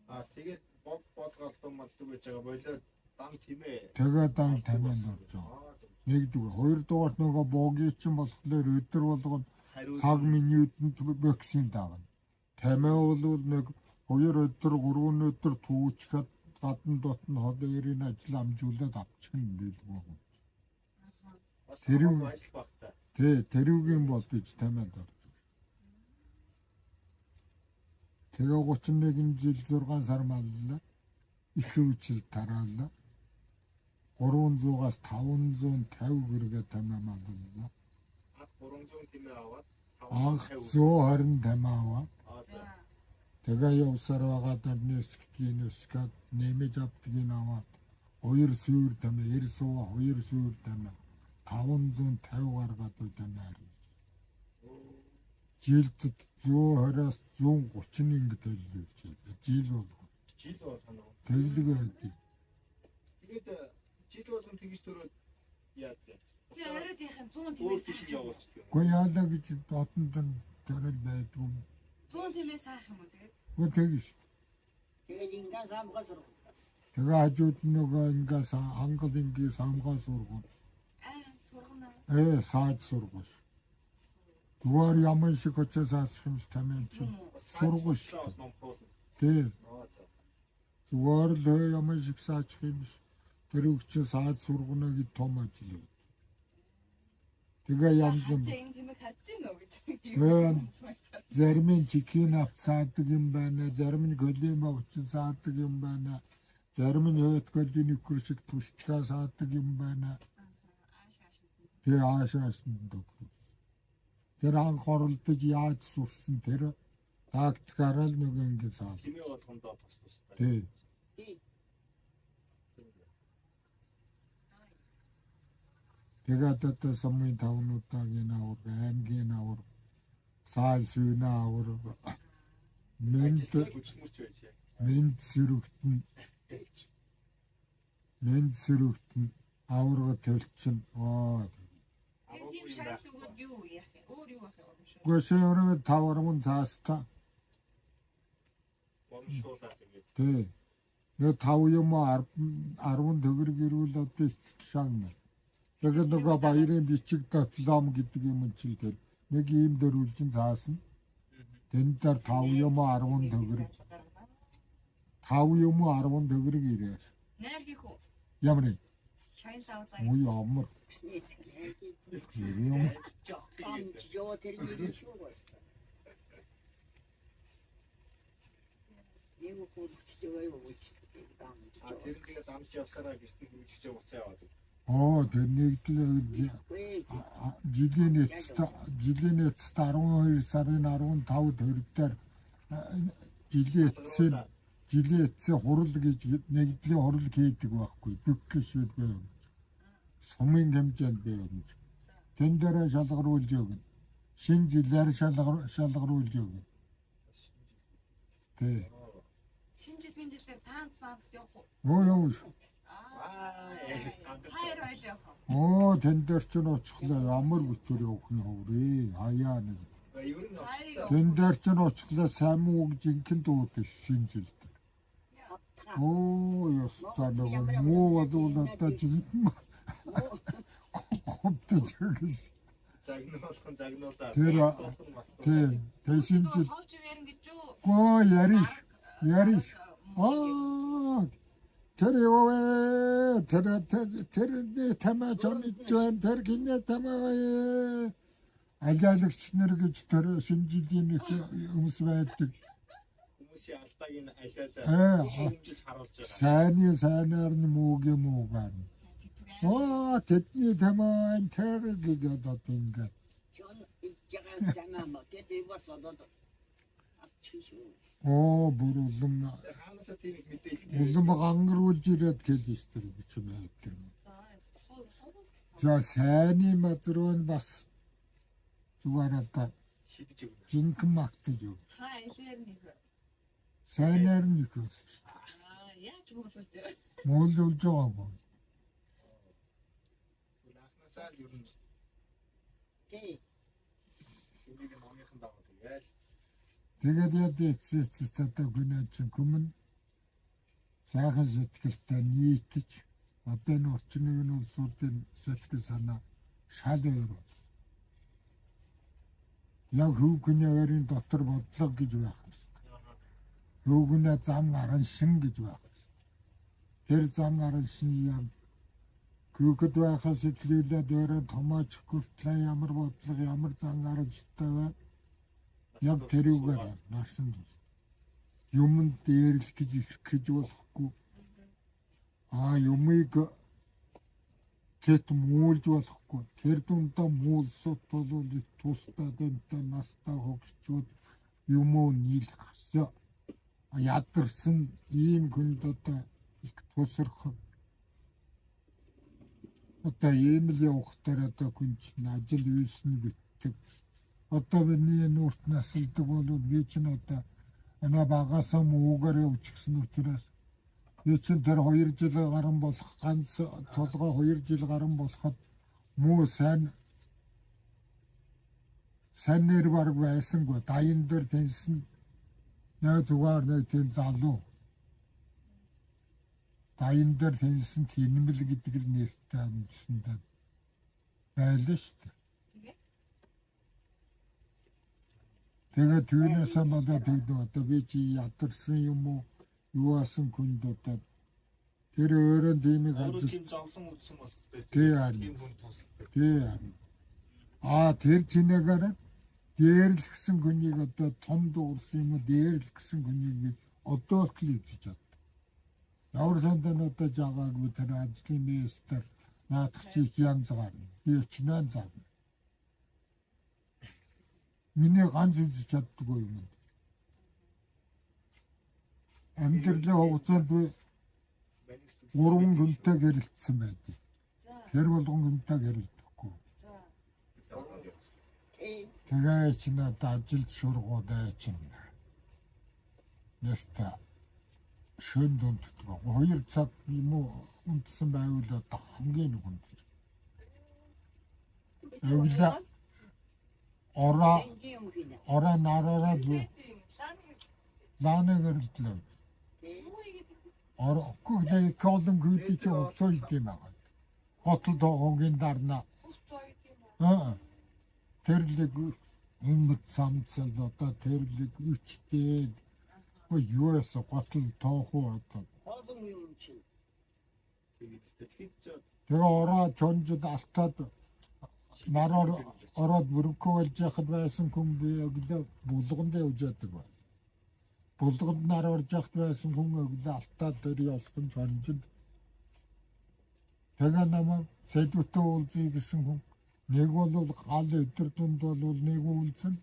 дээ. Тэгээд бодгалдуу малдаг гэж байгаа болоод дан тиймээ. Тэгээд дан тамианд орж байгаа. Нэгдүгээр, хоёрдугаар нөгөө богийн чинь болохоор өдөр болгоно цаг минутэнд вакцин даавна. Тамиа бол нэг 2 өдөр 3 өдөр түүчгээд гадна дотн холерийн ажил амжуулаад авчихна гэдэг. Тэрүүг ажил багтаа. Тэрүүгийн бодож тамиад орж. Тэгээ 31 жил 6 сар маллаа. Их хөвчл тараалаа. 300-аас 550 гэргээ тамиа маллаа. 300 тэмээ аваад 120 тамиа аваа. Тэгээ явсаар байгаа дарны өсгдгийн өсгөөд нэмэж авдгийг аваад 2 сүүр тамиа 2 сүүр тамиа 550 гаргаад тамиа. Жилд 120-аас 130 ингээд хэлж байна. Жил болгоо. жил болгоно. Тэгдэг байдаг. Тэгээд жил болгон тэгж төрөөд яадаг. Тэгээ оройдынхын 100 Өөр тэмээс тийш явуулчих юм. Гэхдээ яалаа гэж дотонд төрөл байдгүй. 100 тэмээс хаах юм уу тэгээд? Гэхдээ тэгж шүү. Тэгээд ингээл самгаа сургуулаас. Тэгээ хажууд нөгөө ингээс хангал ингээс самгаа сургуул. Сургана. Саад сургуул. Зүгээр ямар шиг очиж саасах юм тамиан чинь сургуул шүү. Тэг. Зүгээр л ямар шиг саачих юм биш. Тэр үгч саад сургана гэж том ажил. Тэгээ янз бүр. Энэ тэмэг харж гинөө гэж. Зарим нь чикен авцаадаг юм байна, зарим нь голим авч саадаг юм байна. Зарим нь хөтгөлдийн нөхөр шиг түшчгаа саадаг юм байна. Тэгээ аашааснд дог. Тэр анх оролдож яаж сурсан тэр тактикаараа л нэг ингэ саал. Тэмээ болгондоо тус. Тий. Тэгээд одоо самын тавнуудаагийн авар, аймгийн авар, саал сүйнэ авар, мэнд сэрэгтэн аварга төлчин. Тийм шаард өгөөд юу яах вэ? Өөр юу яах вэ? Гошоороо тавармын цааста. Бомшуулаад ингэж. Тий. Нэг 5 юм 10 төгрөг ирүүл одоо шагна. Тэгээд нөгөө баярын бичиг диплом гэдэг юм чинь тэр нэг ийм дөрвөлжин цаасан. Тэн дээр 5 юм 10 төгрөг. 5 юм 10 төгрөг ирээ. Найр гих үү? Ямар нэг. Шайн лавлаа. Ой амар. Юм. Жоо тэр нэг шүү бас. Нэг хөлчтэй юу гэж дам. Тэр тэгээд амж явсараа гэртээ хөвжиж уцаа яваад. Тэр нэгдлээ жилийн эцэст 12 сарын 15 төрөлдөр жилийн эцсийн хурал гэж нэгдлийн хурал хийдэг байхгүй бүх гişүүд байв. Сумын хэмжээнд байв. Тэн дээр шалгаруулж өгнө. Шинэ жилээр шалгаруулж өгнө. Тэ. Шинэ жилээр таанц явах уу? Оо. Хайр байл явах. Тэн дээр ч очихлаа ямар бүтээр явах нь хөврээ. Хаяа нэг. Тэн дээр ч очихлаа сайн муу гэж инхэн дуудаж шинэ жил. Ястаа нөгөө муу бодвол одоо жинхэнэ хөвдөж өгс. Загнуулаа. Тэр шинэ жил. Ховч ярин гэж юу? Яриш. Тэр яваа тэр тамаа чамд тэр гинэ тамаа аляалагч нар гэж тэр шинэ жилийн өмнөс байдаг. Хүмүүсийн алдааг нь алиалаа хэмжиж харуулж байгаа. Сайнаар нь муугаар. Оо тэдний тамаа тэр гэдэг одоо ингэ. Чон ичгээ замаа гэдэг басаад ачиж. Оо бүр улам Хаанасаа тийм их мэдээлэл улам гангаруулж ирээд хэлж өстөр гэж байдаг. За сайнны мадруу нь бас зүгээр одоо шидэж өгнө. жинхэнэ магтаж юу. Та алиар нэг. Сайнаар нь их өс. Яаж муулж байгаа. Муулж байгаагүй. Анхнаасаа л ер нь Тий. энийг номынхан дагуу тэгэл Тэгээд яд эцэст одоо гүнэж хүмүүн сайхан сэтгэлтэй нийтж одоо энэ орчныг нь улсуудын сэтгэл санаа шал өөр бол. Яг хүүхний өрийн дотор бодлого гэж байх хэрэгтэй. Хүүхний зам гаран шин гэж байх хэрэгтэй. Тэр зам гаран шин юм хүүхэд байхаас эхлүүлээд өөрөө томооч хүртлээ ямар бодлого ямар зам гаран шигтэй бай. Яг тэрүүгээр нарсан дус. Юмд дээрлэх гэж ирэх гэж болохгүй. Юмыг тэт муулж болохгүй. Тэр дундаа муулсууд бол их тусдаа дэнтэй настай хөгчүүд юмөө нийлэх гэсэн. Ядарсан ийм хүнд одоо их тусрах. Одоо ийм л явахтаар одоо хүн чинь ажил үйлс нь битдэг. Одоо миний нүрт насалдаг бол би чинь одоо энэ багасаа муугаар явчихсан учраас би чинь тэр 2 жил гарan болох ганц толгой 2 жил гарan болоход муу сайн нэр баг байсангүй дайан дээр тэнсэн нэг зүгээр нэг тийм залуу дайан дээр тэнсэн тэнмэл гэдэг л нэртэй амжсандаа байлаа шүү дээ. Тэгээд түүнээсээ болоод тэгдэг одоо би чи ядарсан юм уу юу асан хүнд одоо тэр өөрөө димиг өөрөө тийм зовлон үзсэн болохтой. Тийм хүн тусалдаг. тийм. Тэр чинээгээр дээрлэгсэн хүнийг одоо том дуурсан юм уу дээрлэгсэн хүнийг одоо л үзэж чад. Ямар сандаа одоо жагааг би тэр ажлын мэстер наадах чи янз гарна. Би чинээ заа. Миний ганц үзэж чаддгүй юм. Амьдралын хугацаанд би 3 хүнтэй гэрэлтсэн байдаг. Тэр болгон хүнтэй гэрэлдэхгүй. Тэгээ чи надад ажилд шургуудаа чинь. Нэстэ шөн дунддаг. 2 цаг юм уу унтсан байвал одоо хамгийн хүнд. Өглөө ороо нараараа лааны гэрэлтлээ. Ороогүй колон гүйтэй чи уцоо идэм байгаа. Хотл тоогогийн дарна. Тэрлэг юмд самцал одоо тэрлэг үчтэй. Юу яса хотл тоохоо одоо. Хоолн юм чи. Тэгээ ороо чонжид алтаад нараар ороод бүрхөө болж яхад байсан хүн би өглөө булганд явж яддаг ба. Булганд нараар орж яхад байсан хүн өглөө алтаад дээр ялхан чонжид. Тэгээ намайг сэдвтөө уулзъя гэсэн хүн нэг бол гал өдөр дунд бол нэг уулзсан.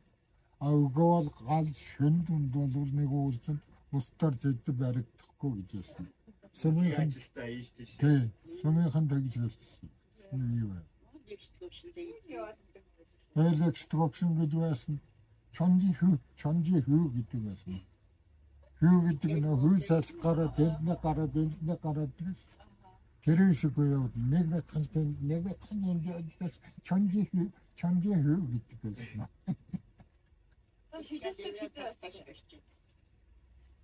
Өгөө бол гал шөн дунд бол нэг уулзсан. Устдаар зэдв баригдахгүй гэж байсан. Сумынхан ажилтаа ийш тийш. тий, сумынхан тэгж хэлсэн. Юу вэ? Элекстрокшн гэж байсан. Чонжи хүү гэдэг байсан. Хүү гэдэг нь хүү салх гараад энднэ гараад гэж. Тэр шиг яваад нэг метрын ингэж чонжи хүү гэдэг байсан.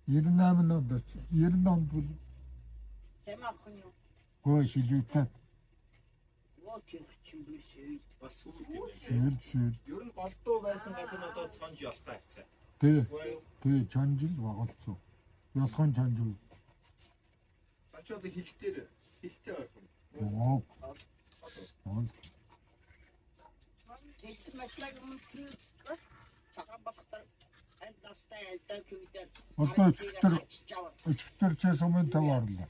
98 онд 90 онд бол Тэмаах нь юу? гоо шилүүтэй Төвчин бишээ. Бас сүүл юм. сүүл. Ер нь голдуу байсан газар нь одоо цонж ялхаа хэвчээ. Тий, чонжил багалцуу. Ялхан чонжил. Цонч одоо хилтэй ойрхон. Oo. Тэс мэтлэг юм цагаан багтаа. Одоо өчтөр чэсэмэн таваарлаа.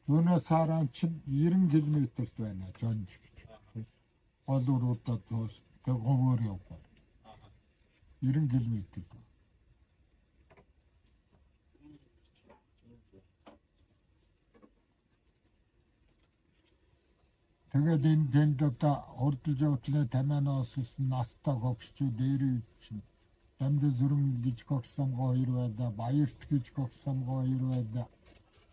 Юунаас харан чинь 90 км-т байна. Жон. Олууруудад тоос тэг говор яваа. 90 км. Тэгээд энэ дэнд одоо хурдж явтлаа тамианаас настаа гогсчүү дээр чинь дамд зүрм гэж гогсон хоёр байдаг, баярт гэж гогсон хоёр байдаг,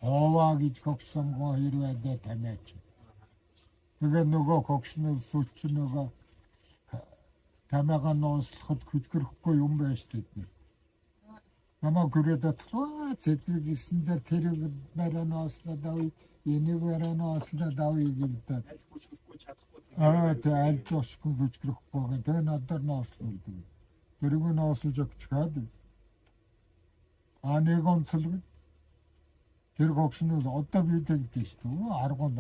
оваа гэж гогсон хоёр байдаг тамиач. Тэгээд нөгөө гогсны сүч нөгөө тамиагаа нууцлахад хөдгөрөхгүй юм байж тэдний. Намаа гүрээд атлаа зэдвэг гисэн дээр тэр бараноосна давь энийг бараноосна давь гэдэг. Тэ аль тосгүй хөдгөрөхгүй. Тэгээ надад нууцлуулдаг. Тэрийг нууцлж өгчөөд. Нэг онцлог. Тэр гогсны одоо би тэгдэж шүү. Аргууд.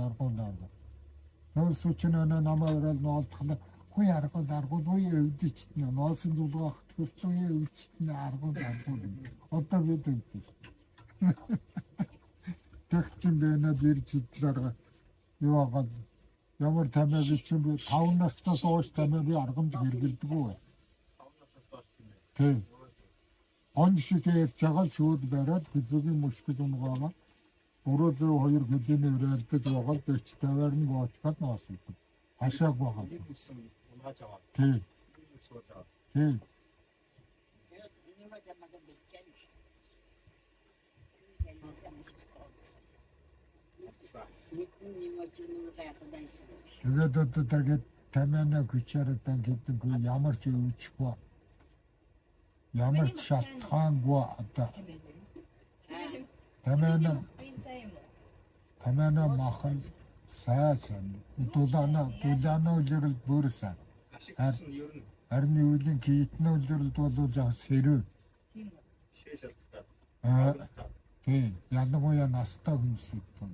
Нөөс сүчнөө намаа орол ноолдохна. Хүй аргууд уу өвдөчтнэ. Ноосын зүлгөх төрслөө өвчтнэ аргууд. Одоо би тэгдэж. Тэгчин бэнэ бирж хидлэр юу агаад ямар тамиаг чинь 5 настаас хойш тамиаг би аргамж хэрэгэлдэггүй. 5 настаас хойш тийм ээ. Тийм. Он шигээр цагаал шүүд бариад хөдөлгөөний мөшгөл унгаагаа өрөө зөө хоёр хөдөлгөөний өрөөлдөж байгаа дэвч таваар нь боочхад наасдаг. Хашааг байгаа. Тийм. Тийм. Тэгээд одоо тэгээд тамиана хүчээрээ гэдэггүй ямар ч өвчгүй. Ямар ч шалтгаангүй одоо тамиана махан сайсан дулаана үлрэл бүрсэн. Харин үеийн китнэ үлрэлд болоо жаа сэрүү. Тийм. Янагуя настаа хүнсэд юм.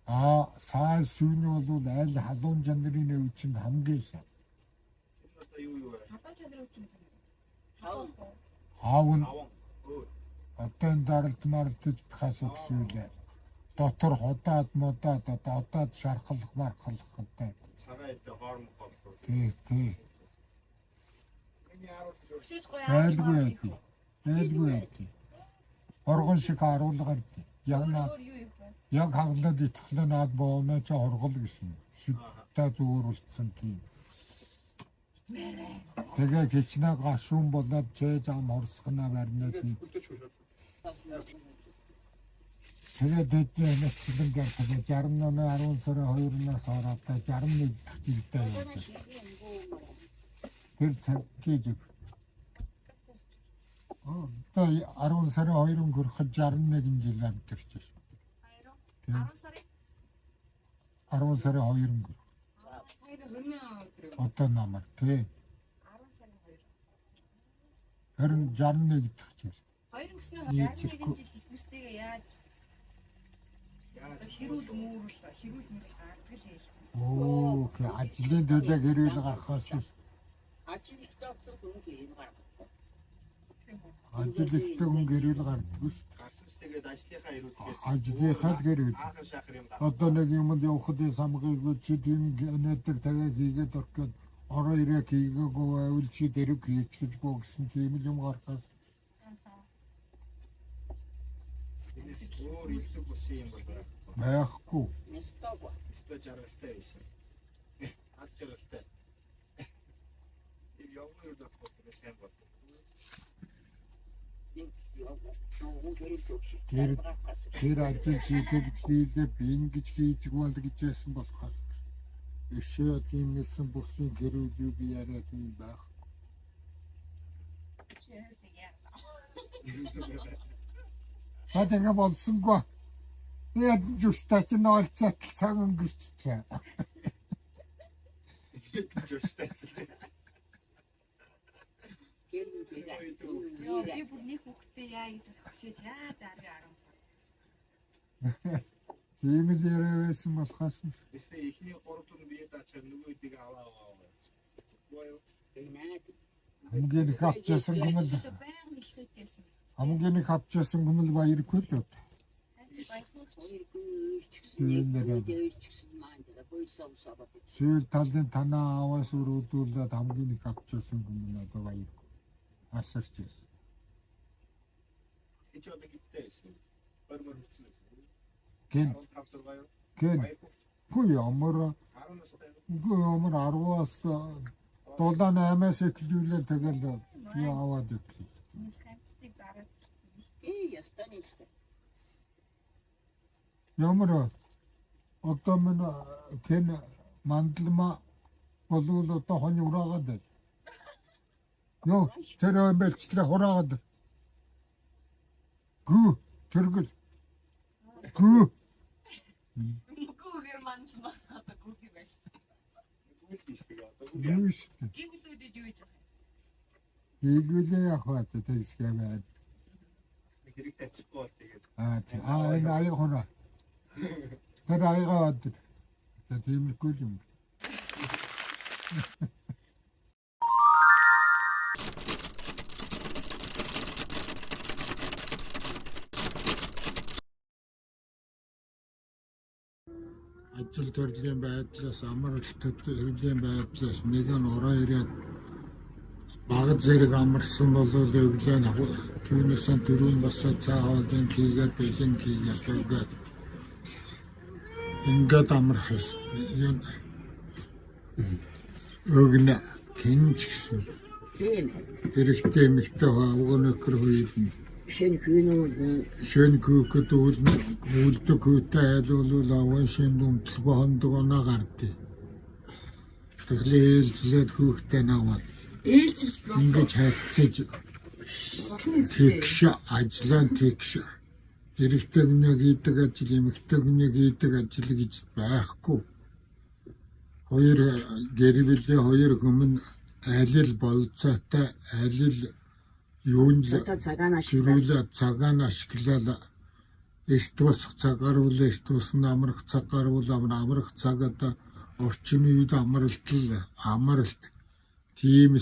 Сай сүүний бол аль халуун чанарын өвчнд хамгийн сайн. Одоо юу вэ? Халуун чанарын өвчнд. Хаавн. Одоо энэ даралт мартад хасагсүүлээ. Дотор ходаад модаад одоо шархалх мархалхтай. Цагаан идэ хоормох болов. Тий. Айлгүй. Оргон шиг харуулгаар яг хаглаад итгэлээ наад бооноо ч оргол гэсэн. Шүттэй зүгээр үлдсэн тийм. Тэгээ кичнээ гашуун болоод чээж ам хорсгоноо барьнаа тийм. Тэгээд дэдээ нэцлэн дээр 68 10 сарын 2-наас ороод 61 дахь жилдээ явж байна. Тэр цаг гэж одоо 10 сарын 2-нд хүрэхэд 61 жил амьдэрч байна. 10 сарын 2-нд. Одоо намар тий. 10 сарын 2. Харин 61 дахь жил. 2 гэснээр 61 жил ихнэртэйгээ яаж хэрүүл мөрөл гардаг л юм. Ажлын төлөө хэрүүл гарахаас ажил ихтэй хүн гардаг. Ажил ихтэй хүн гэрэл гардаг шүү дээ. Гарсан ч тэгээд ажлынхаа хэрүүлгээс ажлынхаа гэрэл. Одоо нэг юмд явахад самгыг чи тийм өнөөдөр тэгээ хийгээд ороход ороо ирэх хийгээгүй байвал чи дэрэг хийчихгүй гэсэн тийм юм гарахаас. Өөр илүү бүсэн юм бол байхгүй. Место жаргалтай байсан. Аз жаргалтай. И явган юу дах болох юм бол. Тэр ажил хийдэг би ингэж хийж бол гэж яасан болохоос өшөө тийм хэлсэн бүсийн гэрүүд юу би яриа тийм байх. Хатага болсонгүй. Яг зүстэй ч нөлцөт цаг өнгөрчлээ. Зүстэй ч. Би бүр нэг хүүхдээ яа гэж хөшөөж яаж арга. Тийм л яриасан болохоос. Эсвэл ихний 3 дүн бие даачаар нөгөөдийг аваа. Боо. Хамгийн их авчаасан гүмэл Баян хэлээд байсан. хамгийн их авчаасан гүмэл баяргүй л. Сүүл талын танаа аваас өрөөдүүлээд хамгийн их авчаасан гүмэл одоо баяр. Асарч байсан. Эч одоо гиттэйсэн. Бормор хүчсэн байсан. Гэн 15 сар баяр. гэн гүй ямар 10 настай. гүй ямар 10-аас 7-8-аас эхлүүлээ тэгэл юу аваад ирлээ. Хамтдыг зараад ястаны л. Ямар одоо мен кен мандлма болвол одоо хоны ураагаад байл. Йоо тэр бэлчлээ хураагаад. Гүү тэргэл. Гүү гүүгээр мандмаа одоо гүүгээр байл. Гүйл хийдэг одоо. юу шүү. Гэгүүлүүдэд юу гэж байгаа. Ийгүүлээ яхаад тэсгээ байна. Хэрэг тавьчихгүй бол тэгээд. Энэ аяа хураа. Тэр аяагаад тиймэрхүү юм. Ажил төрлийн байдлаас амралтад төрлийн байдлаас нэг нь ороо ирээд багц зэрэг амарсан бол өглөө нь түүнээс дөрөв босоо цаа хоолын хийгээд бэлэн хийгээд ингээд амрах юм. Өгнө тэнч гэсэн. Тийм. Хэрэгтэй эмэгтэй авгонокр хүйдэн. Шэн күүхэд үлдэг хүүтэй айлуулул аван шин дүмтлгүй хондгоно гардыг. Тэглээ ээлжлээд хүүхтэй наваад. Ингээд хайрцаж тэгш ажиллан тэгш. Хэрэгтэй гүнээ хийдэг ажил, эмэгтэй гүнээ хийдэг ажил гэж байхгүй. Хоёр гэрвэлээ хоёр гүмэн алил болцоотой алил юунд ширүүлээ цагаан ашиглаад эст босох цагаар үл эст босн амрах цагаар үл амрах цагаад орчин үед амралт тийм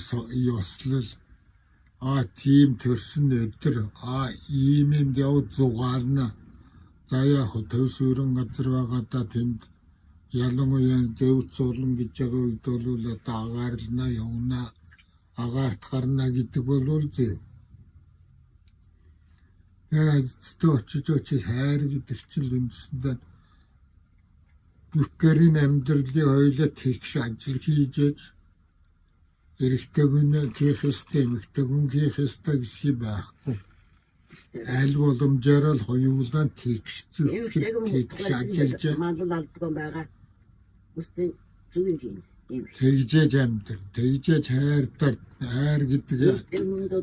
ёслол тийм төрсөн өдөр ийм юм яв зугаална за яг төвс өрөн газар байгаадаа тэнд ялангуяа зөвц улам гэж байгаа үед бол одоо агаарна явна агаарт гарна гэдэг бол зэ. Очиж хайр гэдэг чинь үндсэндээ бүхгэрийн амьдралын хоёулаа тэгш ажил хийж эрэгтэй гүн хийхстэй эмэгтэй гүн хийхстэй гэсэн байхгүй. Аль боломжоор л хоёулаа тэгш ажиллаж мандал алдгүй байгаа. Үстэн зүгэн тийм. тэгжээж амьдрал тэгжээж хайр гэдэг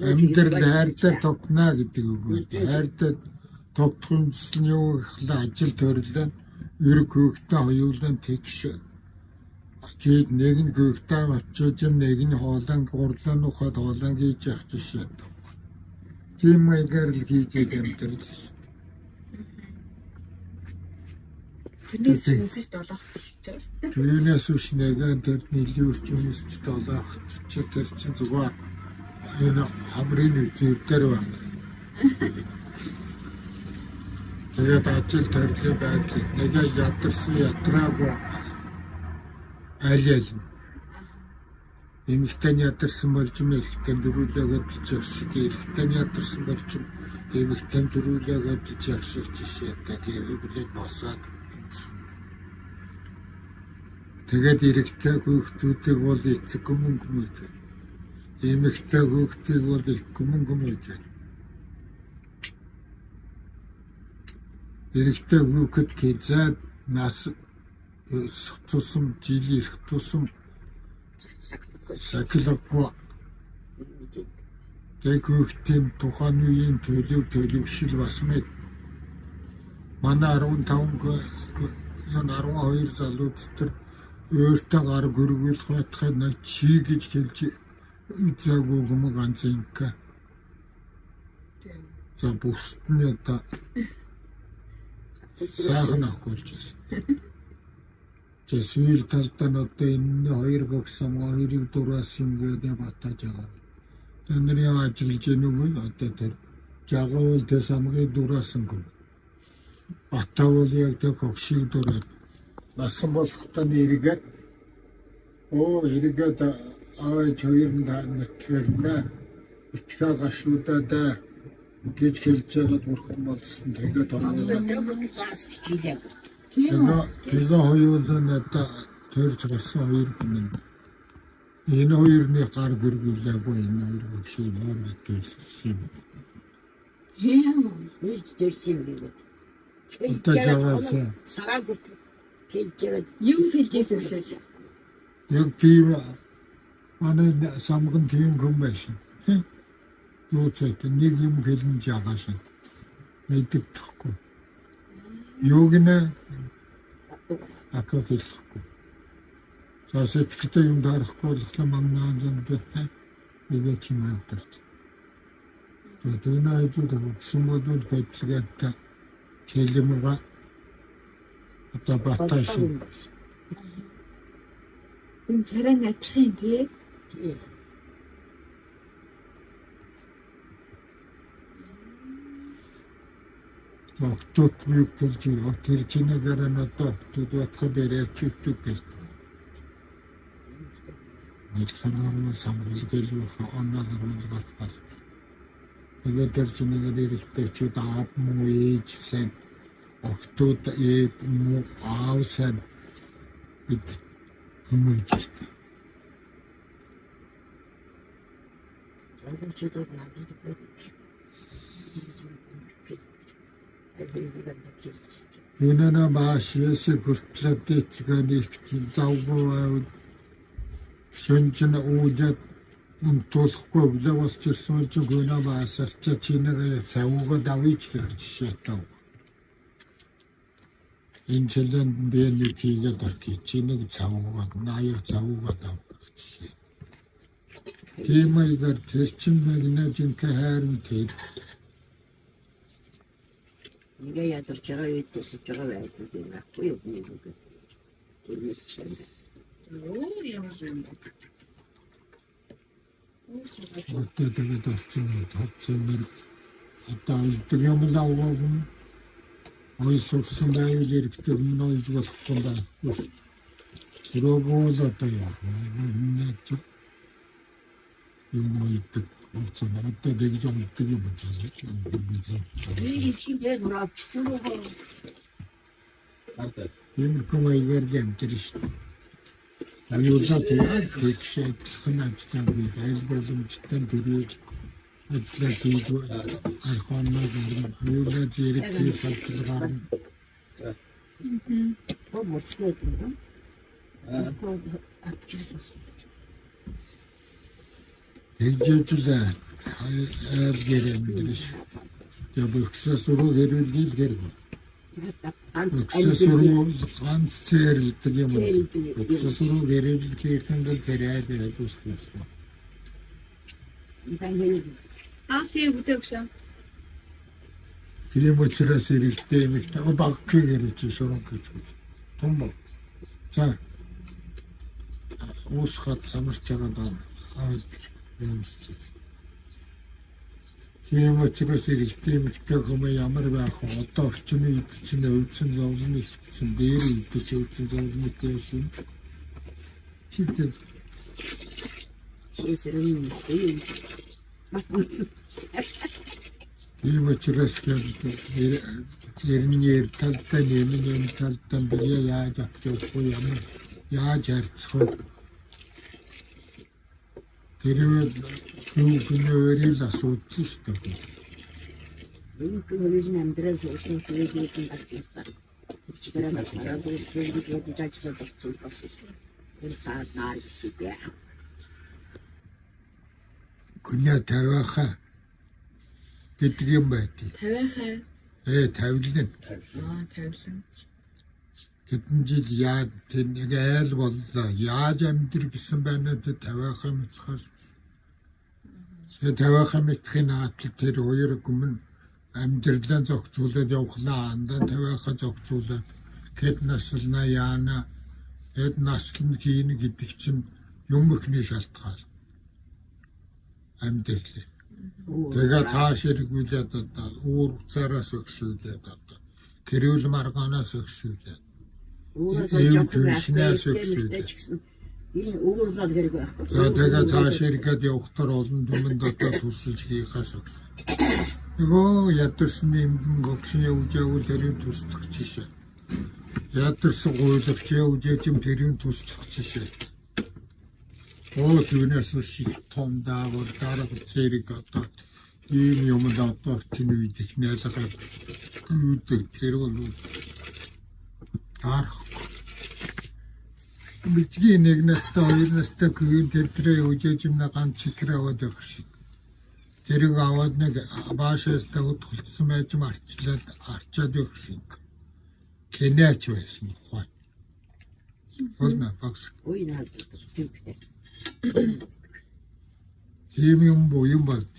амьдрал хайртай тогтно гэдэг үг. Хайртай тогтох үндсэн юу гэхлээр ажил төрлөө эрг хөвгтэй хоёулаа тэгш гээд нэг нь гүгтээ очиж нэг нь хоолон гурлан ухаад хоолон хийж явах жишээ. Тийм маягаар л хийж амьдрал шүү. Тэрнээс үсэж долоох биш гэж байна. Тэрнээс үш нэгэн тэр нийлүү үрчмэс долоох ч тэр чин зүгээр энэ хамрын үзүүрдэр байна. Тэгээд ажил төрлийн байдлыг нэг ядарсан ядраагүй аль эмэгтэй ядарсан болж эрэгтэй дөрүүлээгээд жишээ шиг эрэгтэй ядарсан болж эмэгтэй дөрүүлээгээд жишээ шиг жишээтэй гэрэлд босоод тэгээд эрэгтэй хүүхдүүдийг бол эцэг гүмгүмэд эмэгтэй хүүхдийг бол их гүмгүмэд эрэгтэй хүүхэд гэзээд нас тусам жил ирэх тусам сахилахгүй тэг хүүхдийн тухайн үеийн төлөвшил бас мэд манай 12 залууд тэр өөртөө гар гөргөл хотход нэг чи гэж хэлж үзээгүй юм ганц инка. За бусд нь одоо сайхан ахуулчихсан. Сүүл талдаа одоо энэ хоёр бокс самгаарыг дураас ингээд батаж байгаа. Нэрийн ажиллаж гэнүүг одоо тэр жагавал тэр самгийн дураасан гүн. Батавал яг тэр хогшиг дураад. Насан болохтой нэргээд эргээд хоёрын тэрнэ итгэ гашуудаад гэж хэлж байгаад бурхан болсон. Тэгээд Тийм үү? тэгээ хоёулаа надад төрж гарсан хоёр хүн. Энэ хоёрны гар гүргүүлээгүй энэ хоёр хогшиг хооролцсон. Тийм. Нэг төрсөн гэдэг. Одоо жагаасан. Сараа гүт хэлжээд Юу хэлжсэн гэж. Яг тийм манай самгын тийм хүн байсан. Дууцайт нэг юм хэлэн жагаасан. Мэддэхгүй. Юуг нэ акаа хэлэхгүй. За сэтгэлтэй юм дарахгүй болохоор маннаа зангад нэг юм антарч. Тэгээд найзууд сумодод хэтлгээд хэлэмга одоо баташ. Энэ царай надлахын тий. Октод юу гэж тэр чинээгээр надад октод батха бэрээч ütдэг гэл. Нэг санаа самбал гэлүү оннаа гарвал батхаас. Тэгээд тэр чинээгээр ирэхдээ чи даап муу ээж сэн октод муу аав сэн бид хүмүүж. Юунаа маашээс гүртлэдэцгэн ихсэн завгүй шөнжин уужад унтуулахгүй главас чирсэн ч гүнаа маасарч чинээ завгүй давиж гэх жишээтэй. Энэ жилэн дэний тийгээ дөрти чинээ завгүй наяа завгүй давж жишээ. Тиймээгээр тэр чин мэгнэ жинхэ хайрын тэр Niga yadır çıra ötesi çıra verdi diyorlar. Bu yok ne bu? Durmuş içinde. Юу юм бэ? 어때 되게 덥지네 덥지는 어떤 어떤 염을 나오고 어디서 순간에 이렇게 되면 어디서 건다 들어보다 또야 뭐했지 이거 이때 없잖아 어때 되게 좀 이때게 문제지 Bir içinde durak çıkıyor. юм комай вердем триш аюултай тэгшээ хнаач би айл боломжтой төрөө ажиллаж хийдгүй архоноо аюулаа зэрэг хийж ажиллагаа Bu mutlu ettim. Bu akçası. тэгжээжлээ айл гэрэмдэрш яг өгсө суруу хэрүүлдэл гэрв өгсө суруу ганц цэрлдэг юм өгсө суруу хэрүүлдэл хийхдээ тэрээд ажилласан Ben henüz Аасыг үтэгшээ. тийм учраас хэрэгтэй юм ихтэй багкийг ярьж шуран гэж том ба за уусхад самарч байгаа юмсч тийм учраас хэрэгтэй юм ихтэй хүмүүс ямар байх вэ одоо орчны үед чинь өвчин зовлон ихсэн дээр үед ч өвчин зовлон гэсэн читэй şeylerin değil. тийм учраас гэрнээр талтай нэмэн талтай бие яаж авчихгүй ямар яаж харьцах вэ тэрээр юугнэрийг асуудал шүү дээ. Benim köyümden biraz olsun köyümden aslında. Çıkaran da para bu sürekli geçecek için basıyor. Bir saat nar bir şey ya. Күнээ тавиаха гэдэг юм байдгийг. Тавиахаа. Тавилан. Тавилан. Хэдэн жил яад нэг айл боллоо. Яаж амьдр гэсэн байна тэ тавиаха мэдхээс. Тавиаха мэдхийн хатал тэр хоёр гүмэн амьдралаа зохицуулаад явхлаа. Андаа тавиаха зохицуулаад хэд наслна яана хэд наслн хийн гэдэг чинь юм ихний шалтгаан. амьдрал. Тэгээ цааш эргүүлээд одоо өөр уцаараас өгсүүлээд одоо гэрүүл маргаанаас өгсүүлээд ийм түншнээс өгсүүлээд энэ өөрөөр хэрэг байхгүй. за тэгээ цааш эргээд явахтар олон түмэнд одоо тусалж хийхээс өгсөн. Нөгөө ядэрсэн юм гогшин явж явал тэрийн тусдах жишээ. Ядэрсэн гуйлагч явж юм тэрийн тусдах жишээ. Түүнээс шиг том даавар дарга зэрэг одоо ийм юм одоо чинь үед их нэлээд гүйдэг тэр бол арахгүй. Бичгийн нэг настай хоёр настай гүйн тэртрээ үжиж юм ганц чигээр аваад явах шиг. Тэрийг аваад нэг баашаас тагд хулцсан байж марчлаад арчаад явах шиг. Кенэч байсан хой. Болно багш. Ой нааддаг тэмпэ. Тийм юм болд.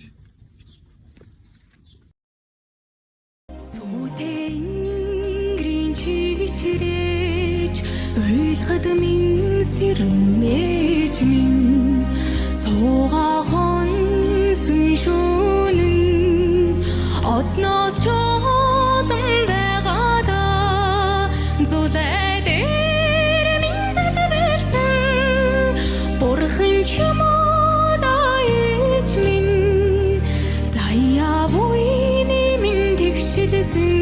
Сүтэнгэрийн чигчрэж ойлгоход минь сэрмэж минь суугаа хонсон шөнөн одноос чолон байгаада зүлээ дээр минь залбирсан бурхан чамд аяж минь заяа буйны минь тэгшилсэн